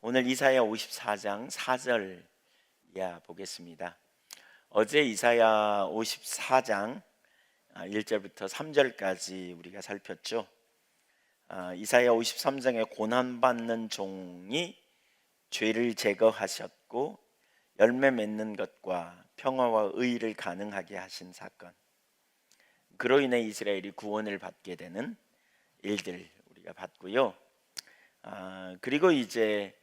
오늘 이사야 54장 4절 이하 보겠습니다. 어제 이사야 54장 1절부터 3절까지 우리가 살폈죠. 이사야 53장에 고난받는 종이 죄를 제거하셨고 열매 맺는 것과 평화와 의를 가능하게 하신 사건, 그로 인해 이스라엘이 구원을 받게 되는 일들 우리가 봤고요. 그리고 이제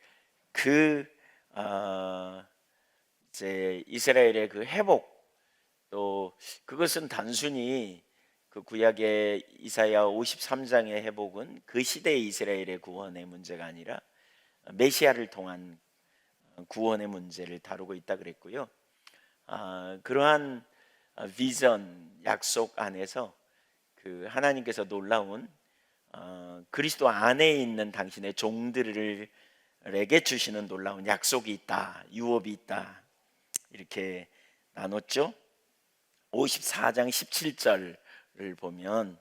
이제 이스라엘의 그 회복, 또 그것은 단순히 그 구약의 이사야 53장의 회복은 그 시대의 이스라엘의 구원의 문제가 아니라 메시아를 통한 구원의 문제를 다루고 있다 그랬고요. 그러한 비전, 약속 안에서 그 하나님께서 놀라운 그리스도 안에 있는 당신의 종들에게 주시는 놀라운 약속이 있다, 유업이 있다, 이렇게 나눴죠. 54장 17절을 보면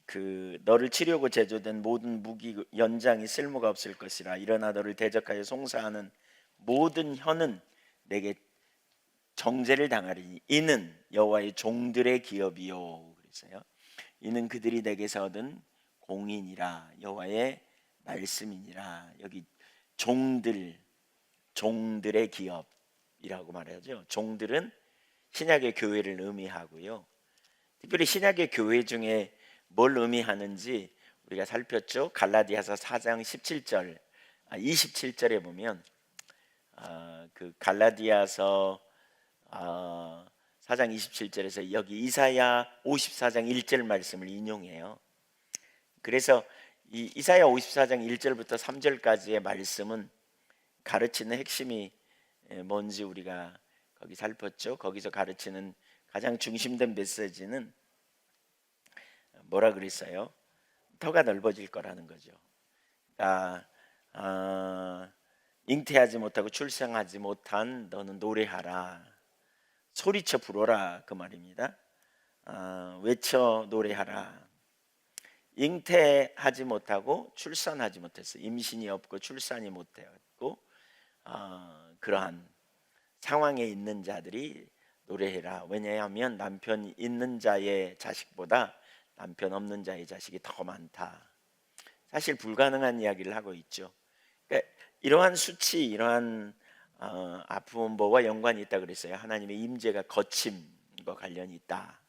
그 너를 치려고 제조된 모든 무기 연장이 쓸모가 없을 것이라. 일어나 너를 대적하여 송사하는 모든 혀는 내게 정죄를 당하리니 이는 여호와의 종들의 기업이요. 그랬어요. 이는 그들이 내게서 얻은 공인이라, 여호와의 말씀이니라. 여기 종들의 기업이라고 말하죠. 종들은 신약의 교회를 의미하고요. 특별히 신약의 교회 중에 뭘 의미하는지 우리가 살폈죠. 갈라디아서 4장 17절, 27절에 보면 그 갈라디아서 4장 27절에서 여기 이사야 54장 1절 말씀을 인용해요. 그래서 이 이사야 54장 1절부터 3절까지의 말씀은 가르치는 핵심이 뭔지 우리가 거기 살폈죠. 거기서 가르치는 가장 중심된 메시지는 뭐라 그랬어요? 터가 넓어질 거라는 거죠. 그러니까 잉태하지 못하고 출생하지 못한 너는 노래하라, 소리쳐 부르라, 그 말입니다. 외쳐 노래하라. 잉태하지 못하고 출산하지 못했어. 임신이 없고 출산이 못했고 그러한 상황에 있는 자들이 노래해라. 왜냐하면 남편 있는 자의 자식보다 남편 없는 자의 자식이 더 많다. 사실 불가능한 이야기를 하고 있죠. 그러니까 이러한 수치, 이러한 아픔과 연관이 있다 그랬어요. 하나님의 임재가 거침과 관련이 있다,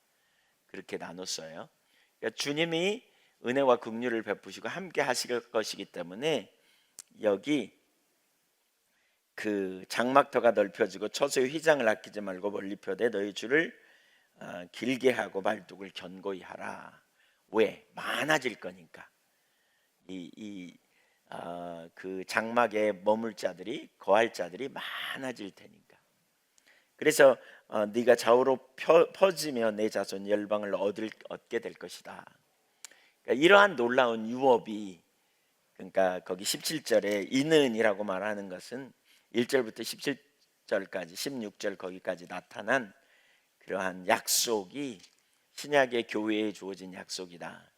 그렇게 나눴어요. 그러니까 주님이 은혜와 긍휼을 베푸시고 함께 하실 것이기 때문에 여기 그 장막터가 넓혀지고 처소의 휘장을 아끼지 말고 멀리 펴되 너희 줄을 길게 하고 말뚝을 견고히 하라. 왜? 많아질 거니까. 그 장막에 머물 자들이, 거할 자들이 많아질 테니까. 그래서 네가 좌우로 퍼지며 내 자손 열방을 얻게 될 것이다. 그러니까 이러한 놀라운 유업이, 그러니까 거기 17절에 이는이라고 말하는 것은 1절부터 17절까지 16절 거기까지 나타난 그러한 약속이 신약의 교회에 주어진 약속이다.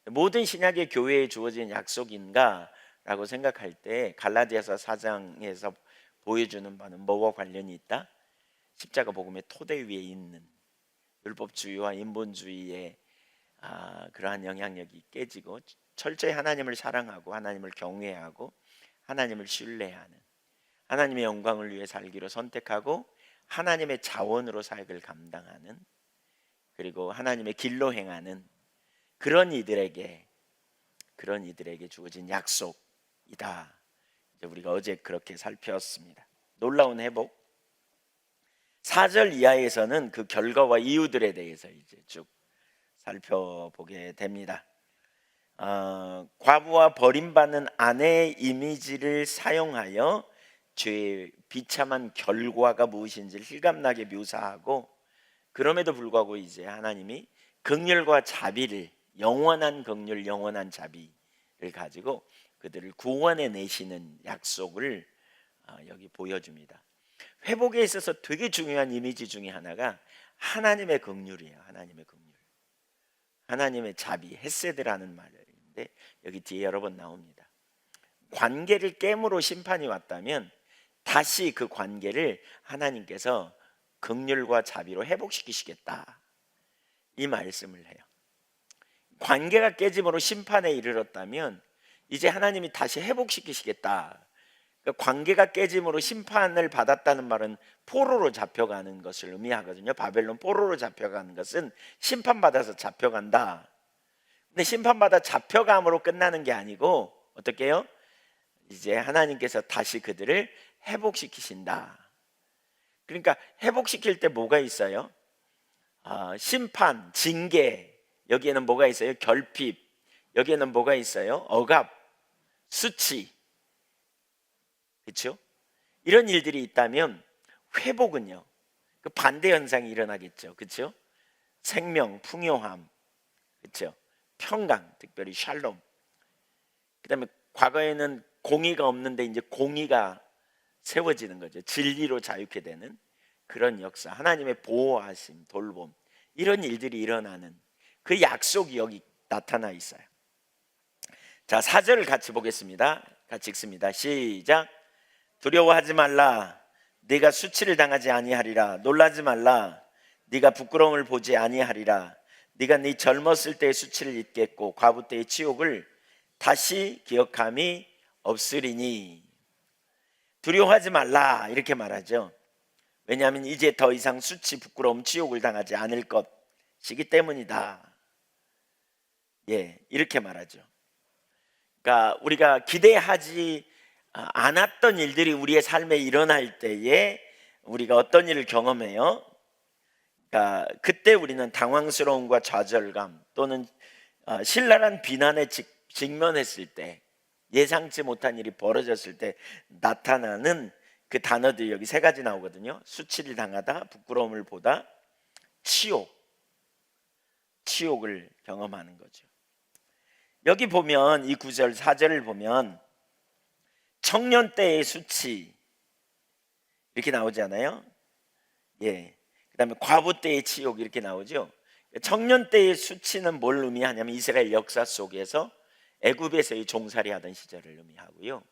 모든 신약의 교회에 주어진 약속인가 라고 생각할 때 갈라디아서 4장에서 보여주는 바는 뭐와 관련이 있다? 십자가 복음의 토대 위에 있는 율법주의와 인본주의의 그러한 영향력이 깨지고 철저히 하나님을 사랑하고 하나님을 경외하고 하나님을 신뢰하는, 하나님의 영광을 위해 살기로 선택하고 하나님의 자원으로 사역을 감당하는, 그리고 하나님의 길로 행하는 그런 이들에게 주어진 약속이다. 이제 우리가 어제 그렇게 살폈습니다. 놀라운 회복. 4절 이하에서는 그 결과와 이유들에 대해서 이제 쭉 살펴보게 됩니다. 과부와 버림받는 아내의 이미지를 사용하여 죄의 비참한 결과가 무엇인지를 실감나게 묘사하고, 그럼에도 불구하고 이제 하나님이 긍휼과 자비를, 영원한 긍휼, 영원한 자비를 가지고 그들을 구원해 내시는 약속을 여기 보여줍니다. 회복에 있어서 되게 중요한 이미지 중에 하나가 하나님의 긍휼이에요. 하나님의 긍휼, 하나님의 자비, 헤세드라는 말인데 여기 뒤에 여러 번 나옵니다. 관계를 깨므로 심판이 왔다면 다시 그 관계를 하나님께서 긍휼과 자비로 회복시키시겠다, 이 말씀을 해요. 관계가 깨짐으로 심판에 이르렀다면 이제 하나님이 다시 회복시키시겠다. 그러니까 관계가 깨짐으로 심판을 받았다는 말은 포로로 잡혀가는 것을 의미하거든요. 바벨론 포로로 잡혀가는 것은 심판받아서 잡혀간다. 근데 심판받아 잡혀감으로 끝나는 게 아니고 어떻게 해요? 이제 하나님께서 다시 그들을 회복시키신다. 그러니까 회복시킬 때 뭐가 있어요? 심판, 징계, 여기에는 뭐가 있어요? 결핍, 여기에는 뭐가 있어요? 억압, 수치, 그렇죠? 이런 일들이 있다면 회복은요, 그 반대 현상이 일어나겠죠. 그렇죠? 생명, 풍요함, 그렇죠? 평강, 특별히 샬롬. 그다음에 과거에는 공의가 없는데 이제 공의가 세워지는 거죠. 진리로 자유케 되는 그런 역사, 하나님의 보호하심, 돌봄, 이런 일들이 일어나는 그 약속이 여기 나타나 있어요. 자, 4절을 같이 보겠습니다. 같이 읽습니다. 시작. 두려워하지 말라. 네가 수치를 당하지 아니하리라. 놀라지 말라. 네가 부끄러움을 보지 아니하리라. 네가 네 젊었을 때의 수치를 잊겠고 과부 때의 치욕을 다시 기억함이 없으리니. 두려워하지 말라 이렇게 말하죠. 왜냐하면 이제 더 이상 수치, 부끄러움, 치욕을 당하지 않을 것이기 때문이다. 예, 이렇게 말하죠. 그러니까 우리가 기대하지 않았던 일들이 우리의 삶에 일어날 때에 우리가 어떤 일을 경험해요? 그러니까 그때 우리는 당황스러움과 좌절감 또는 신랄한 비난에 직면했을 때, 예상치 못한 일이 벌어졌을 때 나타나는 그 단어들이 여기 세 가지 나오거든요. 수치를 당하다, 부끄러움을 보다, 치욕을 경험하는 거죠. 여기 보면 이 9절 4절을 보면 청년 때의 수치 이렇게 나오잖아요. 예. 그다음에 과부 때의 치욕 이렇게 나오죠. 청년 때의 수치는 뭘 의미하냐면 이스라엘 역사 속에서 애굽에서의 종살이 하던 시절을 의미하고요.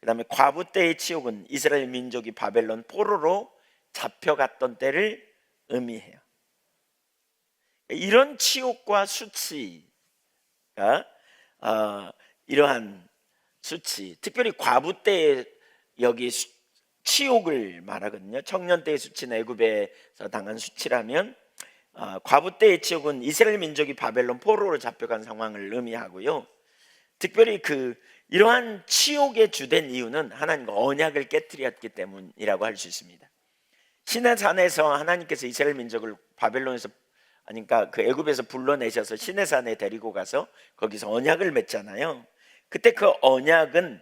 그다음에 과부 때의 치욕은 이스라엘 민족이 바벨론 포로로 잡혀갔던 때를 의미해요. 이런 치욕과 수치가 이러한 수치, 특별히 과부 때의 여기 치욕을 말하거든요. 청년 때의 수치는 애굽에서 당한 수치라면 과부 때의 치욕은 이스라엘 민족이 바벨론 포로로 잡혀간 상황을 의미하고요. 특별히 이러한 치욕의 주된 이유는 하나님과 언약을 깨뜨렸기 때문이라고 할 수 있습니다. 시내산에서 하나님께서 이스라엘 민족을 바벨론에서 그러니까 그 애굽에서 불러내셔서 시내산에 데리고 가서 거기서 언약을 맺잖아요. 그때 그 언약은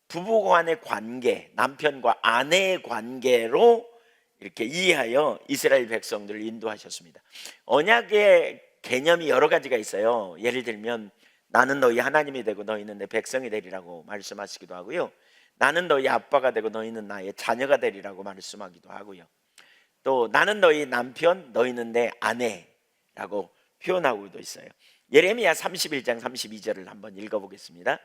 부부간의 관계, 남편과 아내의 관계로 이렇게 이해하여 이스라엘 백성들을 인도하셨습니다. 언약의 개념이 여러 가지가 있어요. 예를 들면 나는 너희 하나님이 되고 너희는 내 백성이 되리라고 말씀하시기도 하고요. 나는 너희 아빠가 되고 너희는 나의 자녀가 되리라고 말씀하기도 하고요. 또 나는 너희 남편, 너희는 내 아내라고 표현하고도 있어요. 예레미야 31장 32절을 한번 읽어보겠습니다.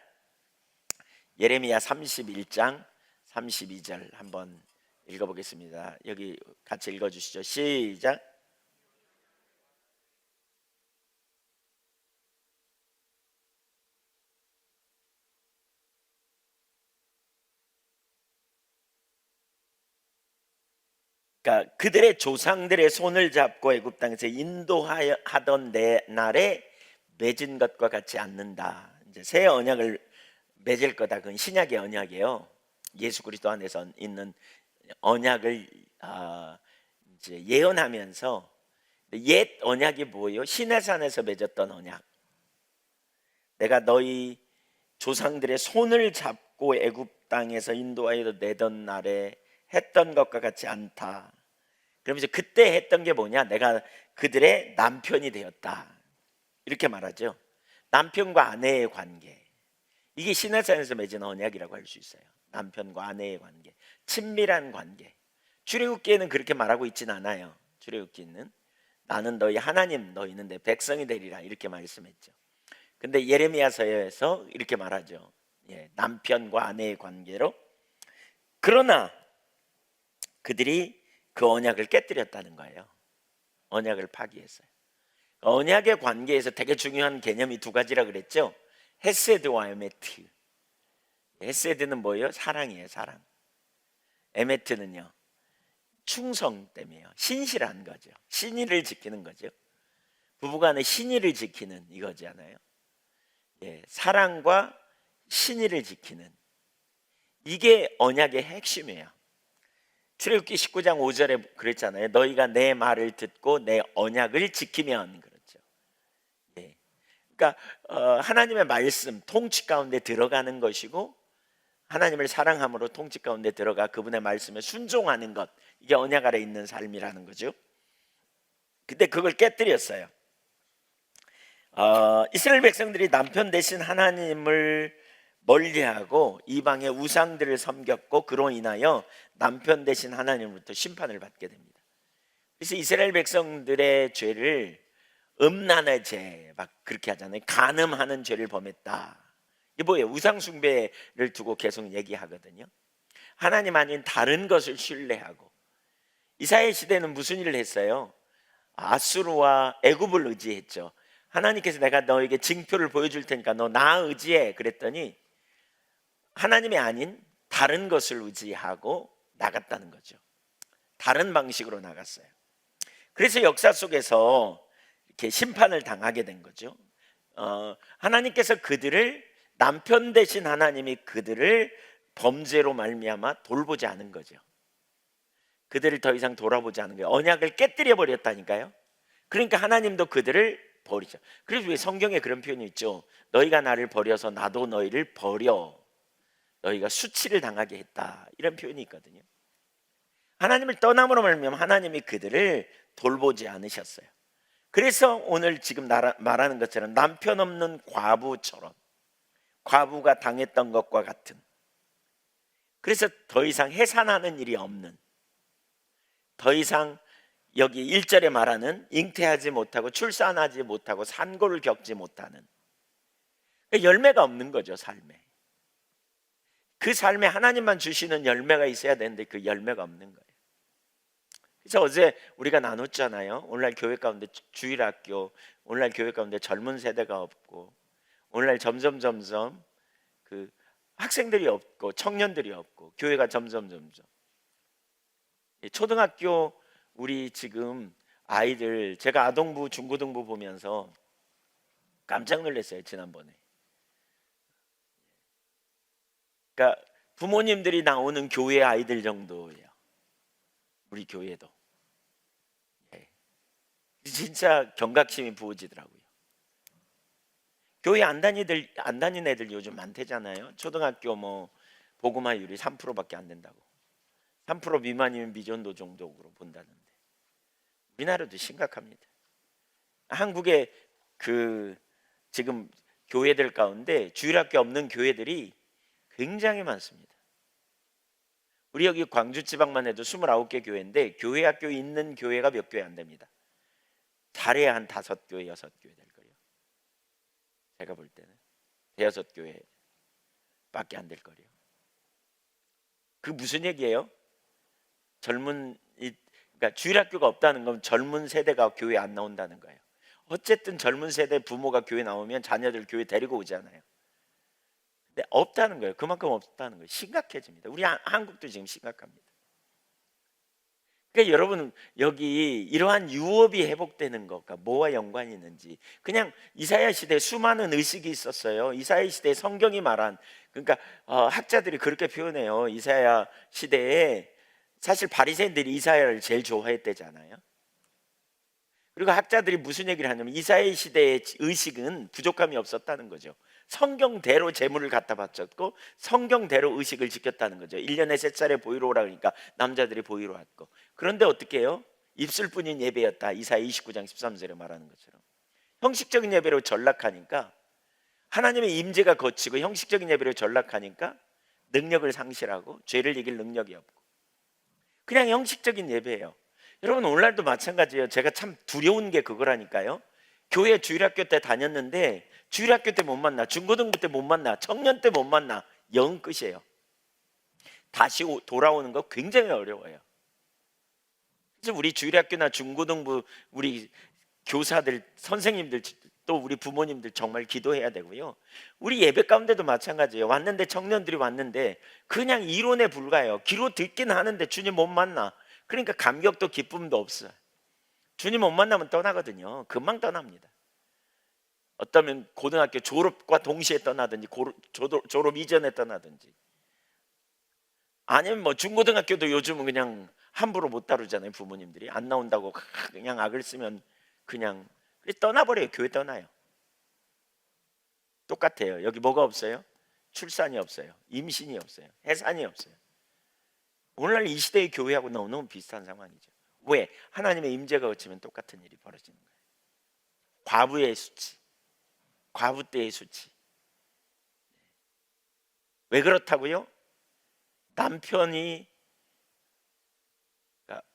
예레미야 31장 32절 한번 읽어보겠습니다. 여기 같이 읽어주시죠. 시작. 그러니까 그들의 조상들의 손을 잡고 애굽 땅에서 인도하던 내 날에 맺은 것과 같지 않는다. 이제 새 언약을 맺을 거다. 그건 신약의 언약이에요. 예수 그리스도 안에서 있는 언약을 이제 예언하면서, 옛 언약이 뭐예요? 시내산에서 맺었던 언약. 내가 너희 조상들의 손을 잡고 애굽 땅에서 인도하여 내던 날에 했던 것과 같지 않다. 그러면서 그때 했던 게 뭐냐? 내가 그들의 남편이 되었다. 이렇게 말하죠. 남편과 아내의 관계. 이게 시내산에서 맺은 언약이라고 할 수 있어요. 남편과 아내의 관계, 친밀한 관계. 출애굽기에는 그렇게 말하고 있진 않아요. 출애굽기는 나는 너희 하나님, 너희는 내 백성이 되리라 이렇게 말씀했죠. 근데 예레미야서에서 이렇게 말하죠. 남편과 아내의 관계로. 그러나 그들이 그 언약을 깨뜨렸다는 거예요. 언약을 파기했어요. 언약의 관계에서 되게 중요한 개념이 두 가지라 그랬죠. 헤세드와 에메트. 헤세드는 뭐예요? 사랑이에요. 사랑. 에메트는요, 충성 때문에요. 신실한 거죠. 신의를 지키는 거죠. 부부간의 신의를 지키는 이거잖아요. 사랑과 신의를 지키는, 이게 언약의 핵심이에요. 출애굽기 19장 5절에 그랬잖아요. 너희가 내 말을 듣고 내 언약을 지키면, 그렇죠. 그러니까 하나님의 말씀 통치 가운데 들어가는 것이고, 하나님을 사랑함으로 통치 가운데 들어가 그분의 말씀에 순종하는 것, 이게 언약 아래 있는 삶이라는 거죠. 근데 그걸 깨뜨렸어요. 이스라엘 백성들이 남편 대신 하나님을 멀리하고 이방의 우상들을 섬겼고, 그로 인하여 남편 대신 하나님으로부터 심판을 받게 됩니다. 그래서 이스라엘 백성들의 죄를 음란의 죄, 막 그렇게 하잖아요. 간음하는 죄를 범했다. 이게 뭐예요? 우상 숭배를 두고 계속 얘기하거든요. 하나님 아닌 다른 것을 신뢰하고. 이사야 시대는 무슨 일을 했어요? 아수르와 애굽을 의지했죠. 하나님께서 내가 너에게 징표를 보여줄 테니까 너 나 의지해, 그랬더니 하나님이 아닌 다른 것을 의지하고 나갔다는 거죠. 다른 방식으로 나갔어요. 그래서 역사 속에서 이렇게 심판을 당하게 된 거죠. 하나님께서 그들을, 남편 대신 하나님이 그들을 범죄로 말미암아 돌보지 않은 거죠. 그들을 더 이상 돌아보지 않은 거예요. 언약을 깨뜨려 버렸다니까요. 그러니까 하나님도 그들을 버리죠. 그래서 왜 성경에 그런 표현이 있죠. 너희가 나를 버려서 나도 너희를 버려, 너희가 수치를 당하게 했다, 이런 표현이 있거든요. 하나님을 떠남으로 말미암아 하나님이 그들을 돌보지 않으셨어요. 그래서 오늘 지금 말하는 것처럼 남편 없는 과부처럼, 과부가 당했던 것과 같은, 그래서 더 이상 해산하는 일이 없는, 더 이상 여기 1절에 말하는 잉태하지 못하고 출산하지 못하고 산고를 겪지 못하는, 열매가 없는 거죠. 삶에, 그 삶에 하나님만 주시는 열매가 있어야 되는데 그 열매가 없는 거예요. 그래서 어제 우리가 나눴잖아요. 오늘날 교회 가운데 주일학교, 오늘날 교회 가운데 젊은 세대가 없고, 오늘날 점점 그 학생들이 없고 청년들이 없고, 교회가 점점 초등학교, 우리 지금 아이들, 제가 아동부 중고등부 보면서 깜짝 놀랐어요. 지난번에. 그러니까 부모님들이 나오는 교회 아이들 정도예요. 우리 교회도. 진짜 경각심이 부어지더라고요. 교회 안 다니는 애들 요즘 많대잖아요. 초등학교 뭐 복음화율이 3%밖에 안 된다고. 3% 미만이면 미전도 정도로 본다는데, 우리나라도 심각합니다. 한국의 그 지금 교회들 가운데 주일학교 없는 교회들이 굉장히 많습니다. 우리 여기 광주 지방만 해도 29개 교회인데 교회 학교 있는 교회가 몇 교회 안 됩니다. 달에 한 5교회, 6교회 될 거예요. 제가 볼 때는 5교회밖에 안 될 거예요. 그 무슨 얘기예요? 그러니까 주일학교가 없다는 건 젊은 세대가 교회 안 나온다는 거예요. 어쨌든 젊은 세대 부모가 교회 나오면 자녀들 교회 데리고 오잖아요. 근데 없다는 거예요. 그만큼 없다는 거예요. 심각해집니다. 우리 한국도 지금 심각합니다. 그러니까 여러분, 여기 이러한 유업이 회복되는 것과 뭐와 연관이 있는지, 그냥 이사야 시대에 수많은 의식이 있었어요. 이사야 시대에 성경이 말한, 그러니까 학자들이 그렇게 표현해요. 이사야 시대에 사실 바리새인들이 이사야를 제일 좋아했대잖아요. 그리고 학자들이 무슨 얘기를 하냐면 이사야 시대의 의식은 부족함이 없었다는 거죠. 성경대로 재물을 갖다 바쳤고 성경대로 의식을 지켰다는 거죠. 1년에 3차례 보이러 오라 그러니까 남자들이 보이러 왔고. 그런데 어떻게 해요? 입술뿐인 예배였다. 이사야 29장 13절에 말하는 것처럼 형식적인 예배로 전락하니까, 하나님의 임재가 거치고 형식적인 예배로 전락하니까 능력을 상실하고 죄를 이길 능력이 없고 그냥 형식적인 예배예요. 여러분, 오늘날도 마찬가지예요. 제가 참 두려운 게 그거라니까요. 교회 주일학교 때 다녔는데 주일학교 때 못 만나, 중고등부 때 못 만나, 청년 때 못 만나, 영 끝이에요. 다시 돌아오는 거 굉장히 어려워요. 그래서 우리 주일학교나 중고등부 우리 교사들, 선생님들, 또 우리 부모님들 정말 기도해야 되고요. 우리 예배 가운데도 마찬가지예요. 왔는데, 청년들이 왔는데 그냥 이론에 불과해요. 귀로 듣긴 하는데 주님 못 만나. 그러니까 감격도 기쁨도 없어요. 주님 못 만나면 떠나거든요. 금방 떠납니다. 어쩌면 고등학교 졸업과 동시에 떠나든지 졸업 이전에 떠나든지, 아니면 뭐 중고등학교도 요즘은 그냥 함부로 못 다루잖아요. 부모님들이 안 나온다고 그냥 악을 쓰면 그냥 떠나버려요. 교회 떠나요. 똑같아요. 여기 뭐가 없어요? 출산이 없어요. 임신이 없어요. 해산이 없어요. 오늘날 이 시대의 교회하고 너무 비슷한 상황이죠. 왜? 하나님의 임재가 거치면 똑같은 일이 벌어지는 거예요. 과부의 수치, 과부 때의 수치. 왜 그렇다고요? 남편이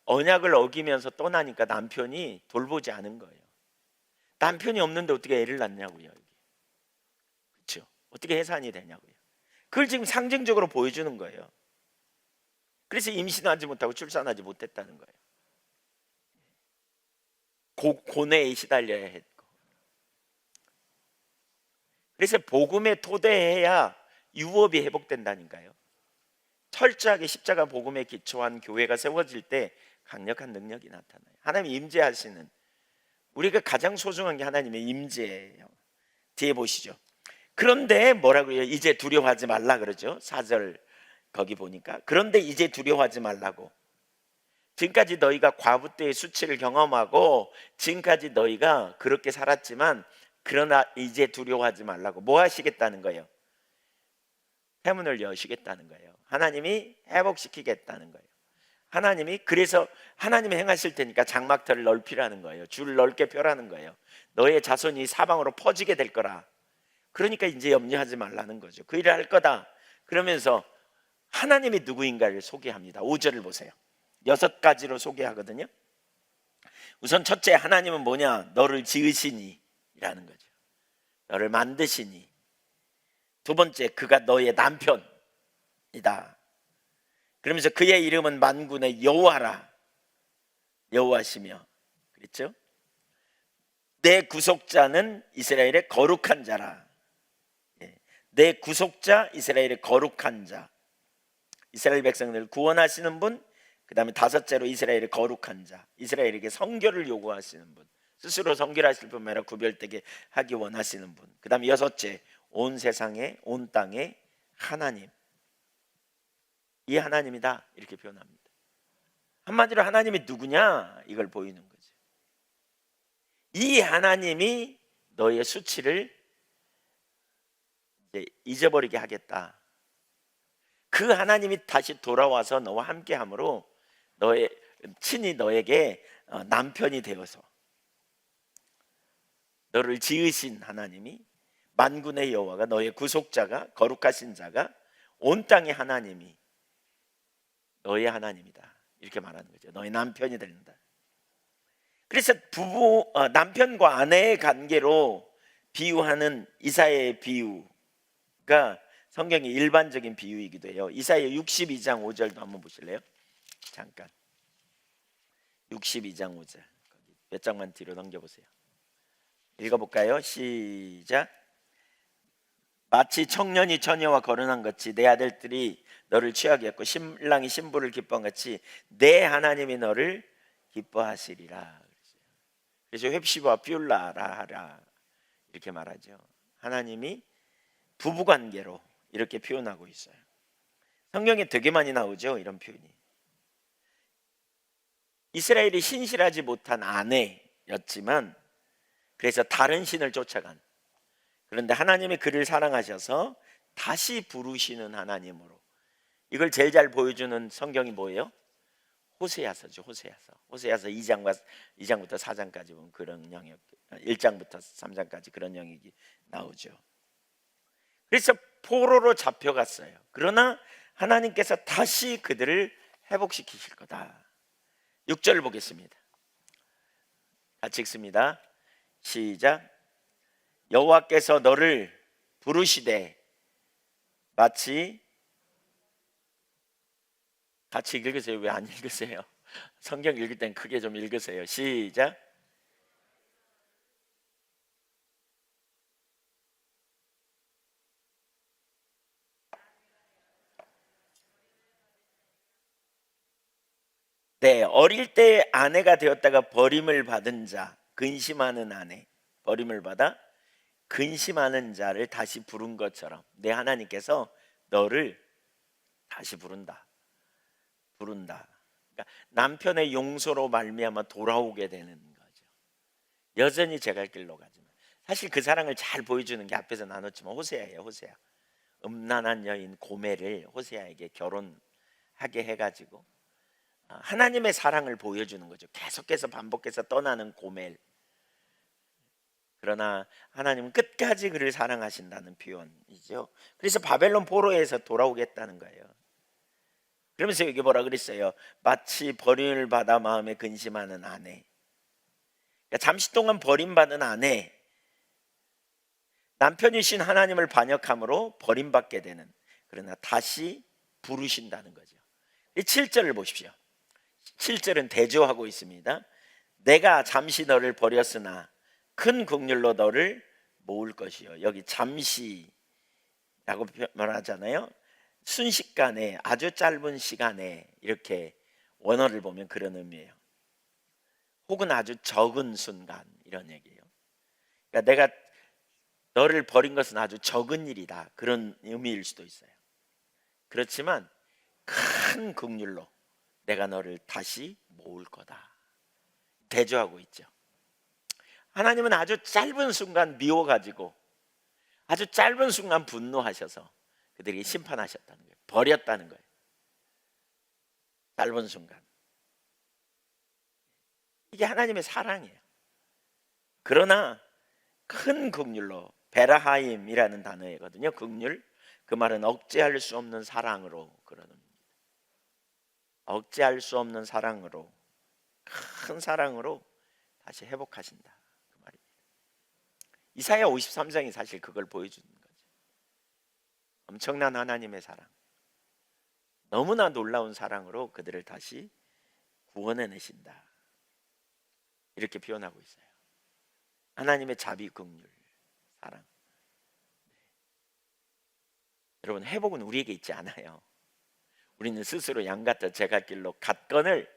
언약을 어기면서 떠나니까 남편이 돌보지 않은 거예요. 남편이 없는데 어떻게 애를 낳냐고요. 그렇죠? 어떻게 해산이 되냐고요. 그걸 지금 상징적으로 보여주는 거예요. 그래서 임신하지 못하고 출산하지 못했다는 거예요. 고뇌에 시달려야 했고. 그래서 복음에 토대해야 유업이 회복된다니까요. 철저하게 십자가 복음에 기초한 교회가 세워질 때 강력한 능력이 나타나요. 하나님 임재하시는, 우리가 가장 소중한 게 하나님의 임재예요. 뒤에 보시죠. 그런데 뭐라고요? 이제 두려워하지 말라 그러죠. 4절 거기 보니까, 그런데 이제 두려워하지 말라고. 지금까지 너희가 과부 때의 수치를 경험하고 지금까지 너희가 그렇게 살았지만, 그러나 이제 두려워하지 말라고. 뭐 하시겠다는 거예요? 해문을 여시겠다는 거예요. 하나님이 회복시키겠다는 거예요. 하나님이, 그래서 하나님이 행하실 테니까 장막터를 넓히라는 거예요. 줄 넓게 펴라는 거예요. 너의 자손이 사방으로 퍼지게 될 거라. 그러니까 이제 염려하지 말라는 거죠. 그 일을 할 거다. 그러면서 하나님이 누구인가를 소개합니다. 5절을 보세요. 6가지로 소개하거든요. 우선 첫째, 하나님은 뭐냐? 너를 지으시니 라는 거죠. 너를 만드시니. 두 번째, 그가 너의 남편이다. 그러면서 그의 이름은 만군의 여호와라. 여호와시며, 그렇죠? 내 구속자는 이스라엘의 거룩한 자라. 내 구속자, 이스라엘의 거룩한 자. 이스라엘 백성들을 구원하시는 분. 그 다음에 다섯째로 이스라엘의 거룩한 자, 이스라엘에게 성결을 요구하시는 분, 스스로 성결하실 뿐만 아니라 구별되게 하기 원하시는 분. 그 다음에 여섯째, 온 세상에, 온 땅에 하나님. 이 하나님이다 이렇게 표현합니다. 한마디로 하나님이 누구냐 이걸 보이는 거죠. 이 하나님이 너의 수치를 이제 잊어버리게 하겠다. 그 하나님이 다시 돌아와서 너와 함께함으로 너의 친히 너에게 남편이 되어서, 너를 지으신 하나님이, 만군의 여호와가, 너의 구속자가, 거룩하신 자가, 온 땅의 하나님이 너의 하나님이다 이렇게 말하는 거죠. 너의 남편이 된다. 그래서 남편과 아내의 관계로 비유하는 이사야의 비유가 성경의 일반적인 비유이기도 해요. 이사야 62장 5절도 한번 보실래요? 잠깐. 62장 5절 몇 장만 뒤로 넘겨보세요. 읽어볼까요? 시작. 마치 청년이 처녀와 거론한 같이 내 아들들이 너를 취하게 했고 신랑이 신부를 기뻐한 같이 내 하나님이 너를 기뻐하시리라. 그래서 헵시바 뷸라라 하라 이렇게 말하죠. 하나님이 부부관계로 이렇게 표현하고 있어요. 성경에 되게 많이 나오죠, 이런 표현이. 이스라엘이 신실하지 못한 아내였지만, 그래서 다른 신을 쫓아간, 그런데 하나님이 그를 사랑하셔서 다시 부르시는 하나님으로. 이걸 제일 잘 보여주는 성경이 뭐예요? 호세아서죠. 호세아서 2장부터 4장까지 보면 그런 영역, 1장부터 3장까지 그런 영역이 나오죠. 그래서 포로로 잡혀갔어요. 그러나 하나님께서 다시 그들을 회복시키실 거다. 6절 보겠습니다. 같이 읽습니다. 시작. 여호와께서 너를 부르시되 마치 같이 읽으세요. 왜 안 읽으세요? 성경 읽을 땐 크게 좀 읽으세요. 시작. 네, 어릴 때 아내가 되었다가 버림을 받은 자, 근심하는 아내, 버림을 받아 근심하는 자를 다시 부른 것처럼 내 하나님께서 너를 다시 부른다. 그러니까 남편의 용서로 말미암아 돌아오게 되는 거죠. 여전히 제 갈 길로 가지만 사실 그 사랑을 잘 보여주는 게 앞에서 나눴지만 호세아예요. 호세아, 음란한 여인 고멜을 호세아에게 결혼하게 해가지고 하나님의 사랑을 보여주는 거죠. 계속해서 반복해서 떠나는 고멜. 그러나 하나님은 끝까지 그를 사랑하신다는 표현이죠. 그래서 바벨론 포로에서 돌아오겠다는 거예요. 그러면서 여기 뭐라 그랬어요? 마치 버림을 받아 마음에 근심하는 아내. 그러니까 잠시 동안 버림받은 아내, 남편이신 하나님을 반역함으로 버림받게 되는, 그러나 다시 부르신다는 거죠. 7절을 보십시오. 7절은 대조하고 있습니다. 내가 잠시 너를 버렸으나 큰 긍휼로 너를 모을 것이요. 여기 잠시라고 말하잖아요. 순식간에, 아주 짧은 시간에, 이렇게 원어를 보면 그런 의미예요. 혹은 아주 적은 순간, 이런 얘기예요. 그러니까 내가 너를 버린 것은 아주 적은 일이다, 그런 의미일 수도 있어요. 그렇지만 큰 긍휼로 내가 너를 다시 모을 거다, 대조하고 있죠. 하나님은 아주 짧은 순간 미워가지고 아주 짧은 순간 분노하셔서 그들에게 심판하셨다는 거예요. 버렸다는 거예요. 짧은 순간. 이게 하나님의 사랑이에요. 그러나 큰 긍휼로, 베라하임이라는 단어이거든요. 긍휼, 그 말은 억제할 수 없는 사랑으로, 그러는 억제할 수 없는 사랑으로, 큰 사랑으로 다시 회복하신다, 그 말입니다. 이사야 53장이 사실 그걸 보여주는 거죠. 엄청난 하나님의 사랑, 너무나 놀라운 사랑으로 그들을 다시 구원해내신다, 이렇게 표현하고 있어요. 하나님의 자비, 긍휼, 사랑. 여러분, 회복은 우리에게 있지 않아요. 우리는 스스로 양같아 제 갈 길로 갔건을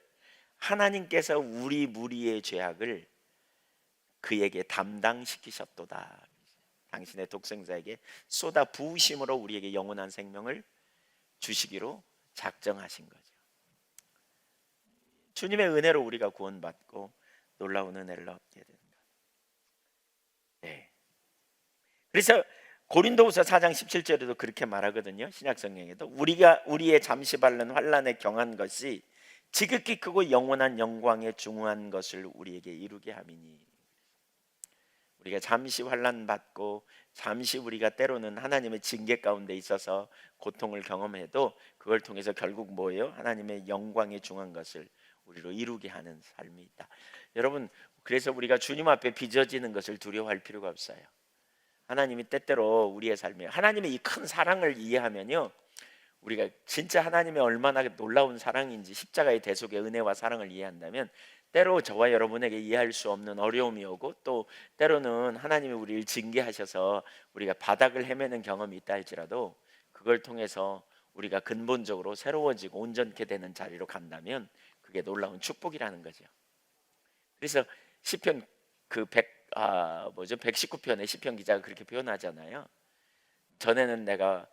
하나님께서 우리 무리의 죄악을 그에게 담당시키셨도다. 당신의 독생자에게 쏟아 부으심으로 우리에게 영원한 생명을 주시기로 작정하신 거죠. 주님의 은혜로 우리가 구원받고 놀라운 은혜를 얻게 되는 것. 네. 그래서 고린도후서 4장 17절에도 그렇게 말하거든요. 신약 성경에도 우리가 우리의 잠시 받는 환난에 경한 것이 지극히 크고 영원한 영광에 중후한 것을 우리에게 이루게 함이니. 우리가 잠시 환난 받고 잠시 우리가 때로는 하나님의 징계 가운데 있어서 고통을 경험해도 그걸 통해서 결국 뭐예요? 하나님의 영광에 중한 것을 우리로 이루게 하는 삶이 있다. 여러분, 그래서 우리가 주님 앞에 빚어지는 것을 두려워할 필요가 없어요. 하나님이 때때로 우리의 삶에 하나님의 이 큰 사랑을 이해하면요, 우리가 진짜 하나님의 얼마나 놀라운 사랑인지, 십자가의 대속의 은혜와 사랑을 이해한다면 때로 저와 여러분에게 이해할 수 없는 어려움이 오고, 또 때로는 하나님이 우리를 징계하셔서 우리가 바닥을 헤매는 경험이 있다 할지라도 그걸 통해서 우리가 근본적으로 새로워지고 온전케 되는 자리로 간다면 그게 놀라운 축복이라는 거죠. 그래서 시편 그 119편의 시편 기자가 그렇게 표현하잖아요. 전에는 내가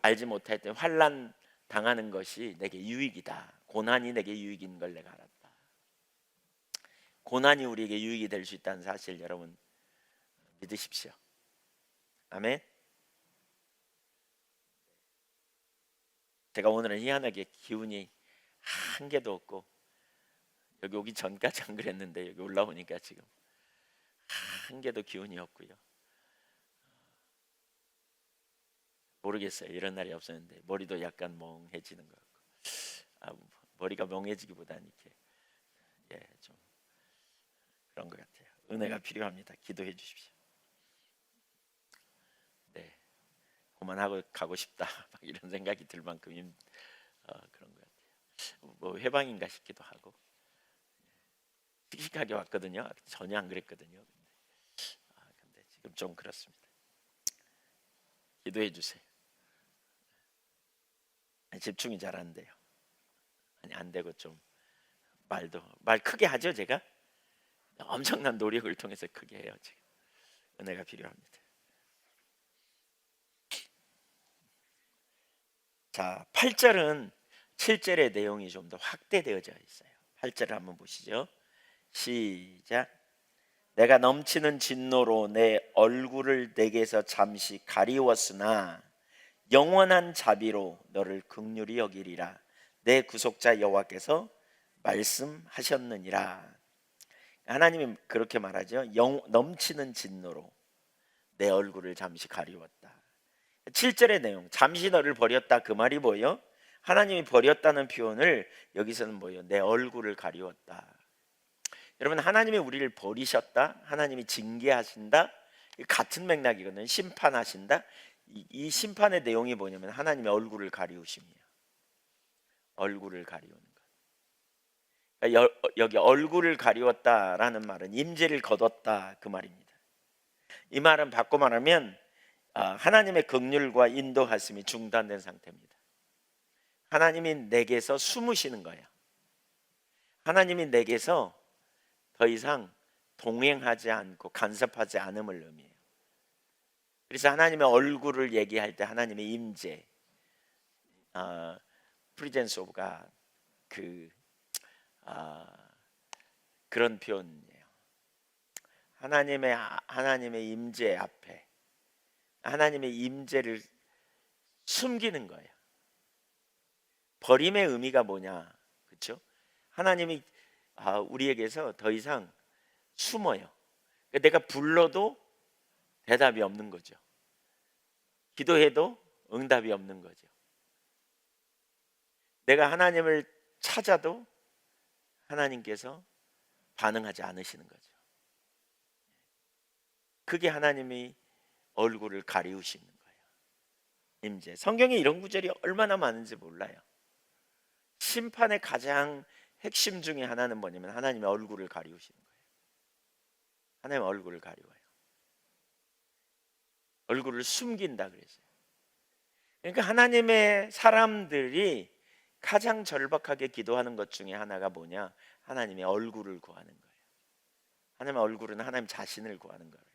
알지 못할 환난 당하는 것이 내게 유익이다. 고난이 내게 유익인 걸 내가 알았다. 고난이 우리에게 유익이 될 수 있다는 사실 여러분 믿으십시오. 아멘. 제가 오늘은 희한하게 기운이 한 개도 없고, 여기 오기 전까지 안 그랬는데 여기 올라오니까 지금 한 개도 기운이 없고요. 모르겠어요. 이런 날이 없었는데 머리도 약간 멍해지는 것 같고, 머리가 멍해지기보다는 이렇게 좀 그런 것 같아요. 은혜가 필요합니다. 기도해 주십시오. 그만하고 가고 싶다 막 이런 생각이 들 만큼 그런 것 같아요. 뭐 해방인가 싶기도 하고 씩씩하게 왔거든요. 전혀 안 그랬거든요. 근데 지금 좀 그렇습니다. 기도해 주세요. 집중이 잘 안 돼요. 아니 안 되고 좀 말 크게 하죠. 제가 엄청난 노력을 통해서 크게 해요. 지금 은혜가 필요합니다. 자, 8절은 7절의 내용이 좀 더 확대되어져 있어요. 8절을 한번 보시죠. 시작. 내가 넘치는 진노로 내 얼굴을 내게서 잠시 가리웠으나 영원한 자비로 너를 긍휼히 여기리라. 내 구속자 여호와께서 말씀하셨느니라. 하나님이 그렇게 말하죠. 넘치는 진노로 내 얼굴을 잠시 가리웠다. 7절의 내용, 잠시 너를 버렸다, 그 말이 뭐예요? 하나님이 버렸다는 표현을 여기서는 뭐예요? 내 얼굴을 가리웠다. 여러분, 하나님이 우리를 버리셨다, 하나님이 징계하신다, 같은 맥락이거든요. 심판하신다. 이 심판의 내용이 뭐냐면 하나님의 얼굴을 가리우심이에요. 얼굴을 가리우는 것. 그러니까 여기 얼굴을 가리웠다라는 말은 임재를 거뒀다, 그 말입니다. 이 말은 바꿔 말하면 하나님의 긍휼과 인도하심이 중단된 상태입니다. 하나님이 내게서 숨으시는 거예요. 하나님이 내게서 더 이상 동행하지 않고 간섭하지 않음을 의미해요. 그래서 하나님의 얼굴을 얘기할 때 하나님의 임재, 프리젠스 오브 갓, 그런 표현이에요. 하나님의 임재 앞에 하나님의 임재를 숨기는 거예요. 버림의 의미가 뭐냐, 그렇죠? 하나님이 우리에게서 더 이상 숨어요. 내가 불러도 대답이 없는 거죠. 기도해도 응답이 없는 거죠. 내가 하나님을 찾아도 하나님께서 반응하지 않으시는 거죠. 그게 하나님이 얼굴을 가리우시는 거예요. 임재. 성경에 이런 구절이 얼마나 많은지 몰라요. 심판의 가장 핵심 중에 하나는 뭐냐면 하나님의 얼굴을 가리우시는 거예요. 하나님의 얼굴을 가리워요. 얼굴을 숨긴다 그랬어요. 그러니까 하나님의 사람들이 가장 절박하게 기도하는 것 중에 하나가 뭐냐? 하나님의 얼굴을 구하는 거예요. 하나님의 얼굴은 하나님 자신을 구하는 거예요.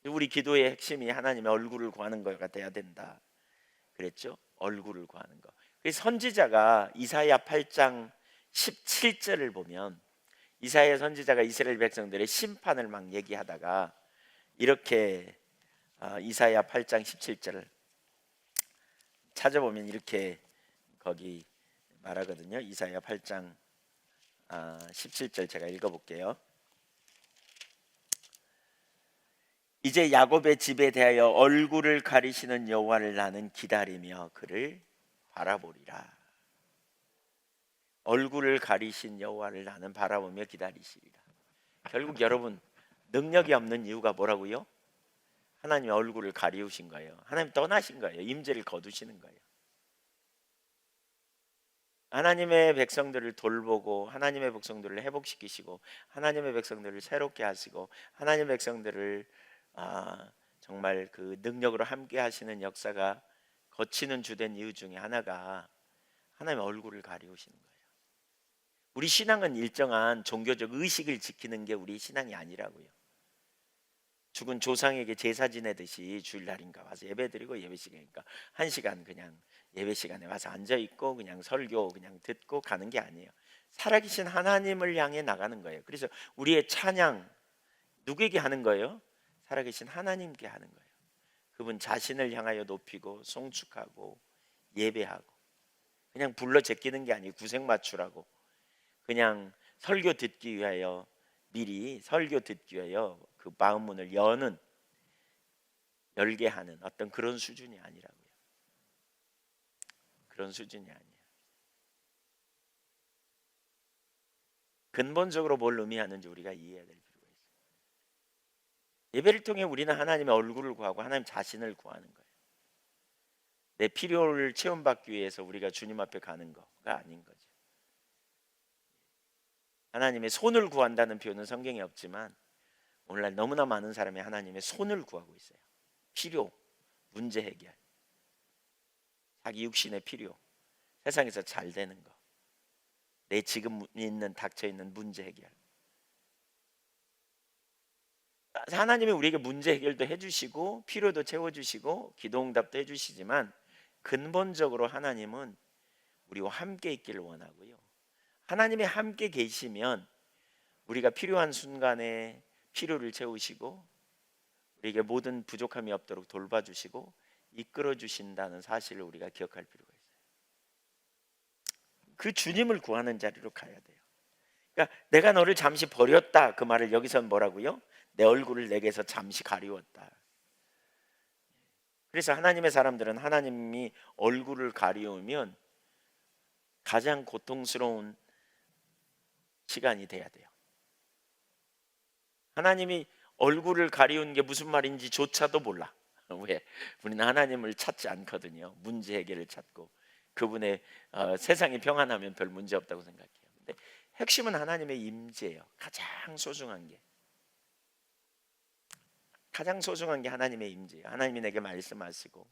우리 기도의 핵심이 하나님의 얼굴을 구하는 거가 돼야 된다 그랬죠? 얼굴을 구하는 거. 그래서 선지자가 이사야 8장 17절을 보면 이사야 선지자가 이스라엘 백성들의 심판을 막 얘기하다가 이렇게 이사야 8장 17절을 찾아보면 이렇게 거기 말하거든요. 이사야 8장 17절 제가 읽어볼게요. 이제 야곱의 집에 대하여 얼굴을 가리시는 여호와를 나는 기다리며 그를 바라보리라. 얼굴을 가리신 여호와를 나는 바라보며 기다리시리라. 결국 여러분, 능력이 없는 이유가 뭐라고요? 하나님의 얼굴을 가리우신 거예요. 하나님 떠나신 거예요. 임재를 거두시는 거예요. 하나님의 백성들을 돌보고 하나님의 백성들을 회복시키시고 하나님의 백성들을 새롭게 하시고 하나님의 백성들을 정말 그 능력으로 함께 하시는 역사가 거치는 주된 이유 중에 하나가 하나님의 얼굴을 가리우시는 거예요. 우리 신앙은 일정한 종교적 의식을 지키는 게 우리 신앙이 아니라고요. 죽은 조상에게 제사 지내듯이 주일날인가 와서 예배드리고 예배 시간이니까 1시간 그냥 예배 시간에 와서 앉아있고 그냥 설교 그냥 듣고 가는 게 아니에요. 살아계신 하나님을 향해 나가는 거예요. 그래서 우리의 찬양 누구에게 하는 거예요? 살아계신 하나님께 하는 거예요. 그분 자신을 향하여 높이고 송축하고 예배하고 그냥 불러 제끼는 게 아니고 구색 맞추라고 그냥 설교 듣기 위하여 미리 설교 듣기 위하여 그 마음문을 열게 하는 어떤 그런 수준이 아니라고요. 그런 수준이 아니에요. 근본적으로 뭘 의미하는지 우리가 이해해야 될 필요가 있어요. 예배를 통해 우리는 하나님의 얼굴을 구하고 하나님 자신을 구하는 거예요. 내 필요를 체험받기 위해서 우리가 주님 앞에 가는 거가 아닌 거죠. 하나님의 손을 구한다는 표현은 성경에 없지만 오늘날 너무나 많은 사람이 하나님의 손을 구하고 있어요. 필요, 문제 해결, 자기 육신의 필요, 세상에서 잘 되는 거, 내 지금 있는 닥쳐 있는 문제 해결. 하나님이 우리에게 문제 해결도 해주시고 필요도 채워주시고 기도응답도 해주시지만 근본적으로 하나님은 우리와 함께 있기를 원하고요. 하나님이 함께 계시면 우리가 필요한 순간에 필요를 채우시고 우리에게 모든 부족함이 없도록 돌봐주시고 이끌어 주신다는 사실을 우리가 기억할 필요가 있어요. 그 주님을 구하는 자리로 가야 돼요. 그러니까 내가 너를 잠시 버렸다 그 말을 여기서는 뭐라고요? 내 얼굴을 내게서 잠시 가리웠다. 그래서 하나님의 사람들은 하나님이 얼굴을 가리우면 가장 고통스러운 시간이 돼야 돼요. 하나님이 얼굴을 가리운 게 무슨 말인지조차도 몰라. 왜? 우리는 하나님을 찾지 않거든요. 문제 해결을 찾고 그분의 세상이 평안하면 별 문제 없다고 생각해요. 근데 핵심은 하나님의 임재예요. 가장 소중한 게 하나님의 임재예요. 하나님이 내게 말씀하시고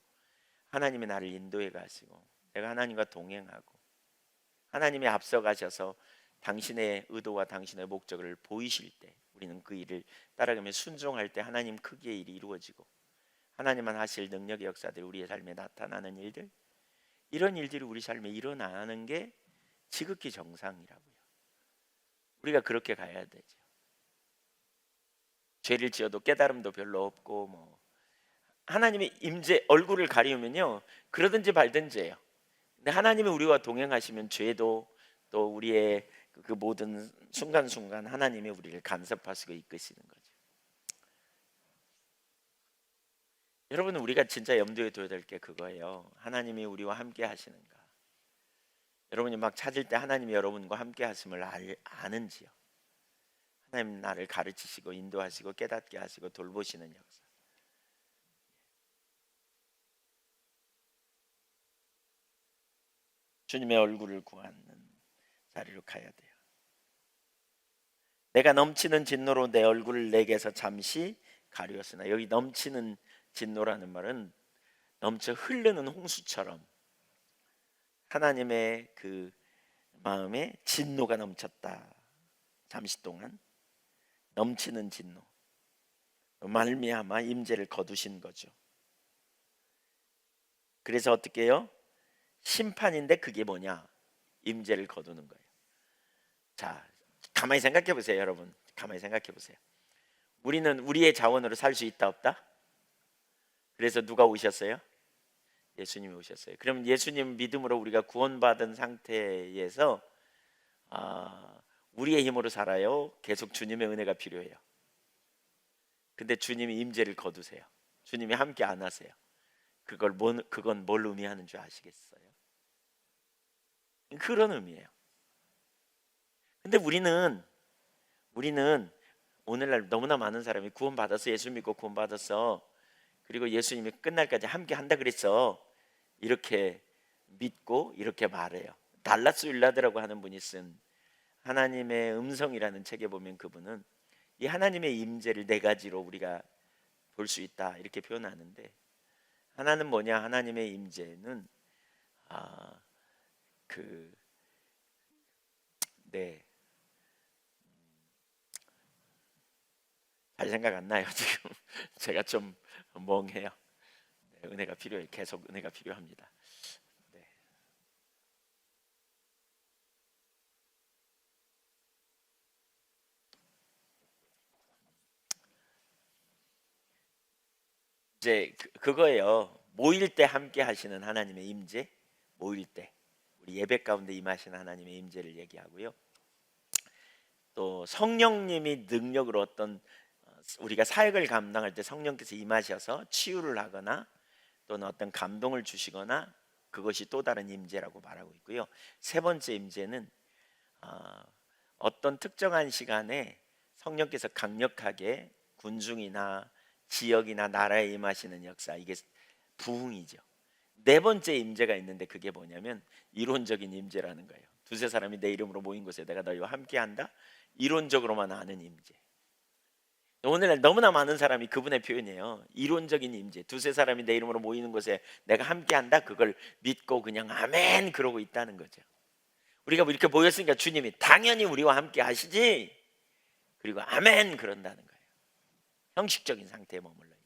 하나님이 나를 인도해 가시고 내가 하나님과 동행하고 하나님이 앞서 가셔서 당신의 의도와 당신의 목적을 보이실 때 우리는 그 일을 따라가며 순종할 때 하나님 크기의 일이 이루어지고 하나님만 하실 능력의 역사들이 우리의 삶에 나타나는 일들, 이런 일들이 우리 삶에 일어나는 게 지극히 정상이라고요. 우리가 그렇게 가야 되죠. 죄를 지어도 깨달음도 별로 없고 뭐 하나님의 임재 얼굴을 가리우면요 그러든지 말든지예요. 근데 하나님이 우리와 동행하시면 죄도 또 우리의 그 모든 순간순간 하나님이 우리를 간섭하시고 이끄시는 거죠. 여러분 우리가 진짜 염두에 둬야 될 게 그거예요. 하나님이 우리와 함께 하시는가. 여러분이 막 찾을 때 하나님이 여러분과 함께 하심을 아는지요. 하나님 나를 가르치시고 인도하시고 깨닫게 하시고 돌보시는 역사. 주님의 얼굴을 구하는 자리로 가야 돼요. 내가 넘치는 진노로 내 얼굴을 내게서 잠시 가리웠으나, 여기 넘치는 진노라는 말은 넘쳐 흐르는 홍수처럼 하나님의 그 마음에 진노가 넘쳤다. 잠시 동안 넘치는 진노 말미암아 임재를 거두신 거죠. 그래서 어떻게 해요? 심판인데 그게 뭐냐? 임재를 거두는 거예요. 자, 가만히 생각해 보세요. 여러분 가만히 생각해 보세요. 우리는 우리의 자원으로 살 수 있다 없다? 그래서 누가 오셨어요? 예수님이 오셨어요. 그럼 예수님 믿음으로 우리가 구원받은 상태에서 우리의 힘으로 살아요? 계속 주님의 은혜가 필요해요? 근데 주님이 임재를 거두세요. 주님이 함께 안 하세요. 그건 뭘 의미하는 줄 아시겠어요? 그런 의미예요. 근데 우리는 오늘날 너무나 많은 사람이 구원받았어, 예수 믿고 구원받았어, 그리고 예수님이 끝날까지 함께 한다 그랬어, 이렇게 믿고 이렇게 말해요. 달라스 윌라드라고 하는 분이 쓴 하나님의 음성이라는 책에 보면 그분은 이 하나님의 임재를 네 가지로 우리가 볼 수 있다 이렇게 표현하는데, 하나는 뭐냐? 하나님의 임재는 잘 생각 안 나요 지금. 제가 좀 멍해요. 은혜가 필요해요. 계속 은혜가 필요합니다. 네. 이제 그거예요. 모일 때 함께 하시는 하나님의 임재, 모일 때 우리 예배 가운데 임하시는 하나님의 임재를 얘기하고요. 또 성령님이 능력으로 어떤 우리가 사역을 감당할 때 성령께서 임하셔서 치유를 하거나 또는 어떤 감동을 주시거나, 그것이 또 다른 임재라고 말하고 있고요. 세 번째 임재는 어떤 특정한 시간에 성령께서 강력하게 군중이나 지역이나 나라에 임하시는 역사, 이게 부흥이죠. 네 번째 임재가 있는데 그게 뭐냐면 이론적인 임재라는 거예요. 두세 사람이 내 이름으로 모인 곳에 내가 너희와 함께한다. 이론적으로만 아는 임재. 오늘날 너무나 많은 사람이 그분의 표현이에요. 이론적인 임재. 두세 사람이 내 이름으로 모이는 곳에 내가 함께한다. 그걸 믿고 그냥 아멘 그러고 있다는 거죠. 우리가 이렇게 모였으니까 주님이 당연히 우리와 함께 하시지. 그리고 아멘 그런다는 거예요. 형식적인 상태에 머물러 있는.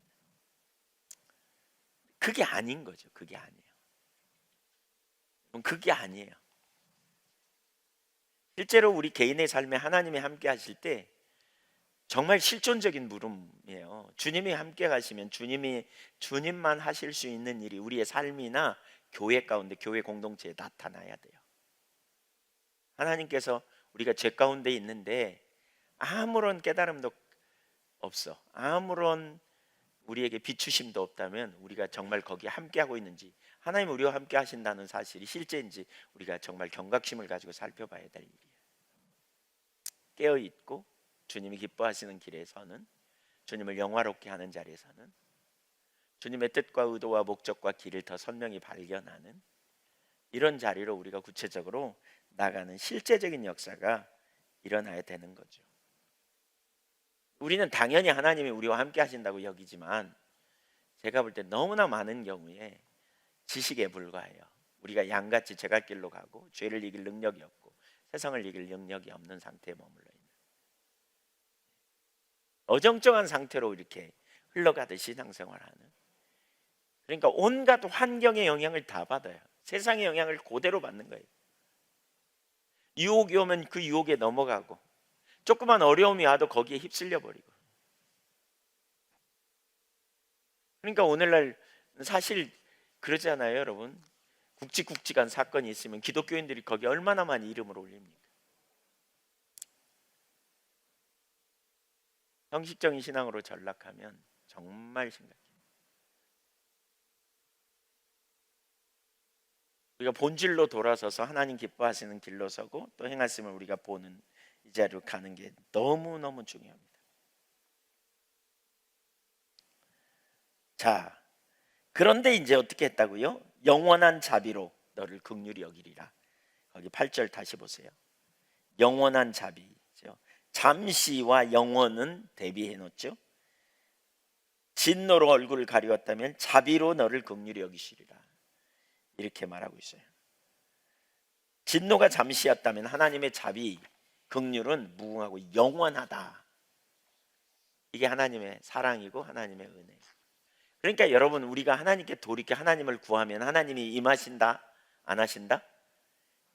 그게 아닌 거죠. 그게 아니에요. 그게 아니에요. 실제로 우리 개인의 삶에 하나님이 함께 하실 때 정말 실존적인 물음이에요. 주님이 함께 가시면 주님만 하실 수 있는 일이 우리의 삶이나 교회 가운데, 교회 공동체에 나타나야 돼요. 하나님께서 우리가 죄 가운데 있는데 아무런 깨달음도 없어, 아무런 우리에게 비추심도 없다면 우리가 정말 거기에 함께하고 있는지, 하나님 우리와 함께 하신다는 사실이 실제인지 우리가 정말 경각심을 가지고 살펴봐야 될 일이에요. 깨어있고 주님이 기뻐하시는 길에서는, 주님을 영화롭게 하는 자리에서는 주님의 뜻과 의도와 목적과 길을 더 선명히 발견하는 이런 자리로 우리가 구체적으로 나가는 실제적인 역사가 일어나야 되는 거죠. 우리는 당연히 하나님이 우리와 함께 하신다고 여기지만 제가 볼 때 너무나 많은 경우에 지식에 불과해요. 우리가 양같이 제갈길로 가고 죄를 이길 능력이 없고 세상을 이길 능력이 없는 상태에 머물러 있는, 어정쩡한 상태로 이렇게 흘러가듯이 신앙생활하는, 그러니까 온갖 환경의 영향을 다 받아요. 세상의 영향을 그대로 받는 거예요. 유혹이 오면 그 유혹에 넘어가고, 조그만 어려움이 와도 거기에 휩쓸려 버리고. 그러니까 오늘날 사실 그러잖아요, 여러분. 굵직굵직한 사건이 있으면 기독교인들이 거기 얼마나 많이 이름을 올립니까? 형식적인 신앙으로 전락하면 정말 심각해요. 우리가 본질로 돌아서서 하나님 기뻐하시는 길로 서고 또 행하심을 우리가 보는 이 자리로 가는 게 너무너무 중요합니다. 자, 그런데 이제 어떻게 했다고요? 영원한 자비로 너를 긍휼히 여기리라. 거기 8절 다시 보세요. 영원한 자비죠. 잠시와 영원은 대비해 놓죠. 진노로 얼굴을 가리웠다면 자비로 너를 긍휼히 여기시리라. 이렇게 말하고 있어요. 진노가 잠시였다면 하나님의 자비, 긍휼은 무궁하고 영원하다. 이게 하나님의 사랑이고 하나님의 은혜. 그러니까 여러분, 우리가 하나님께 돌이켜 하나님을 구하면 하나님이 임하신다? 안 하신다?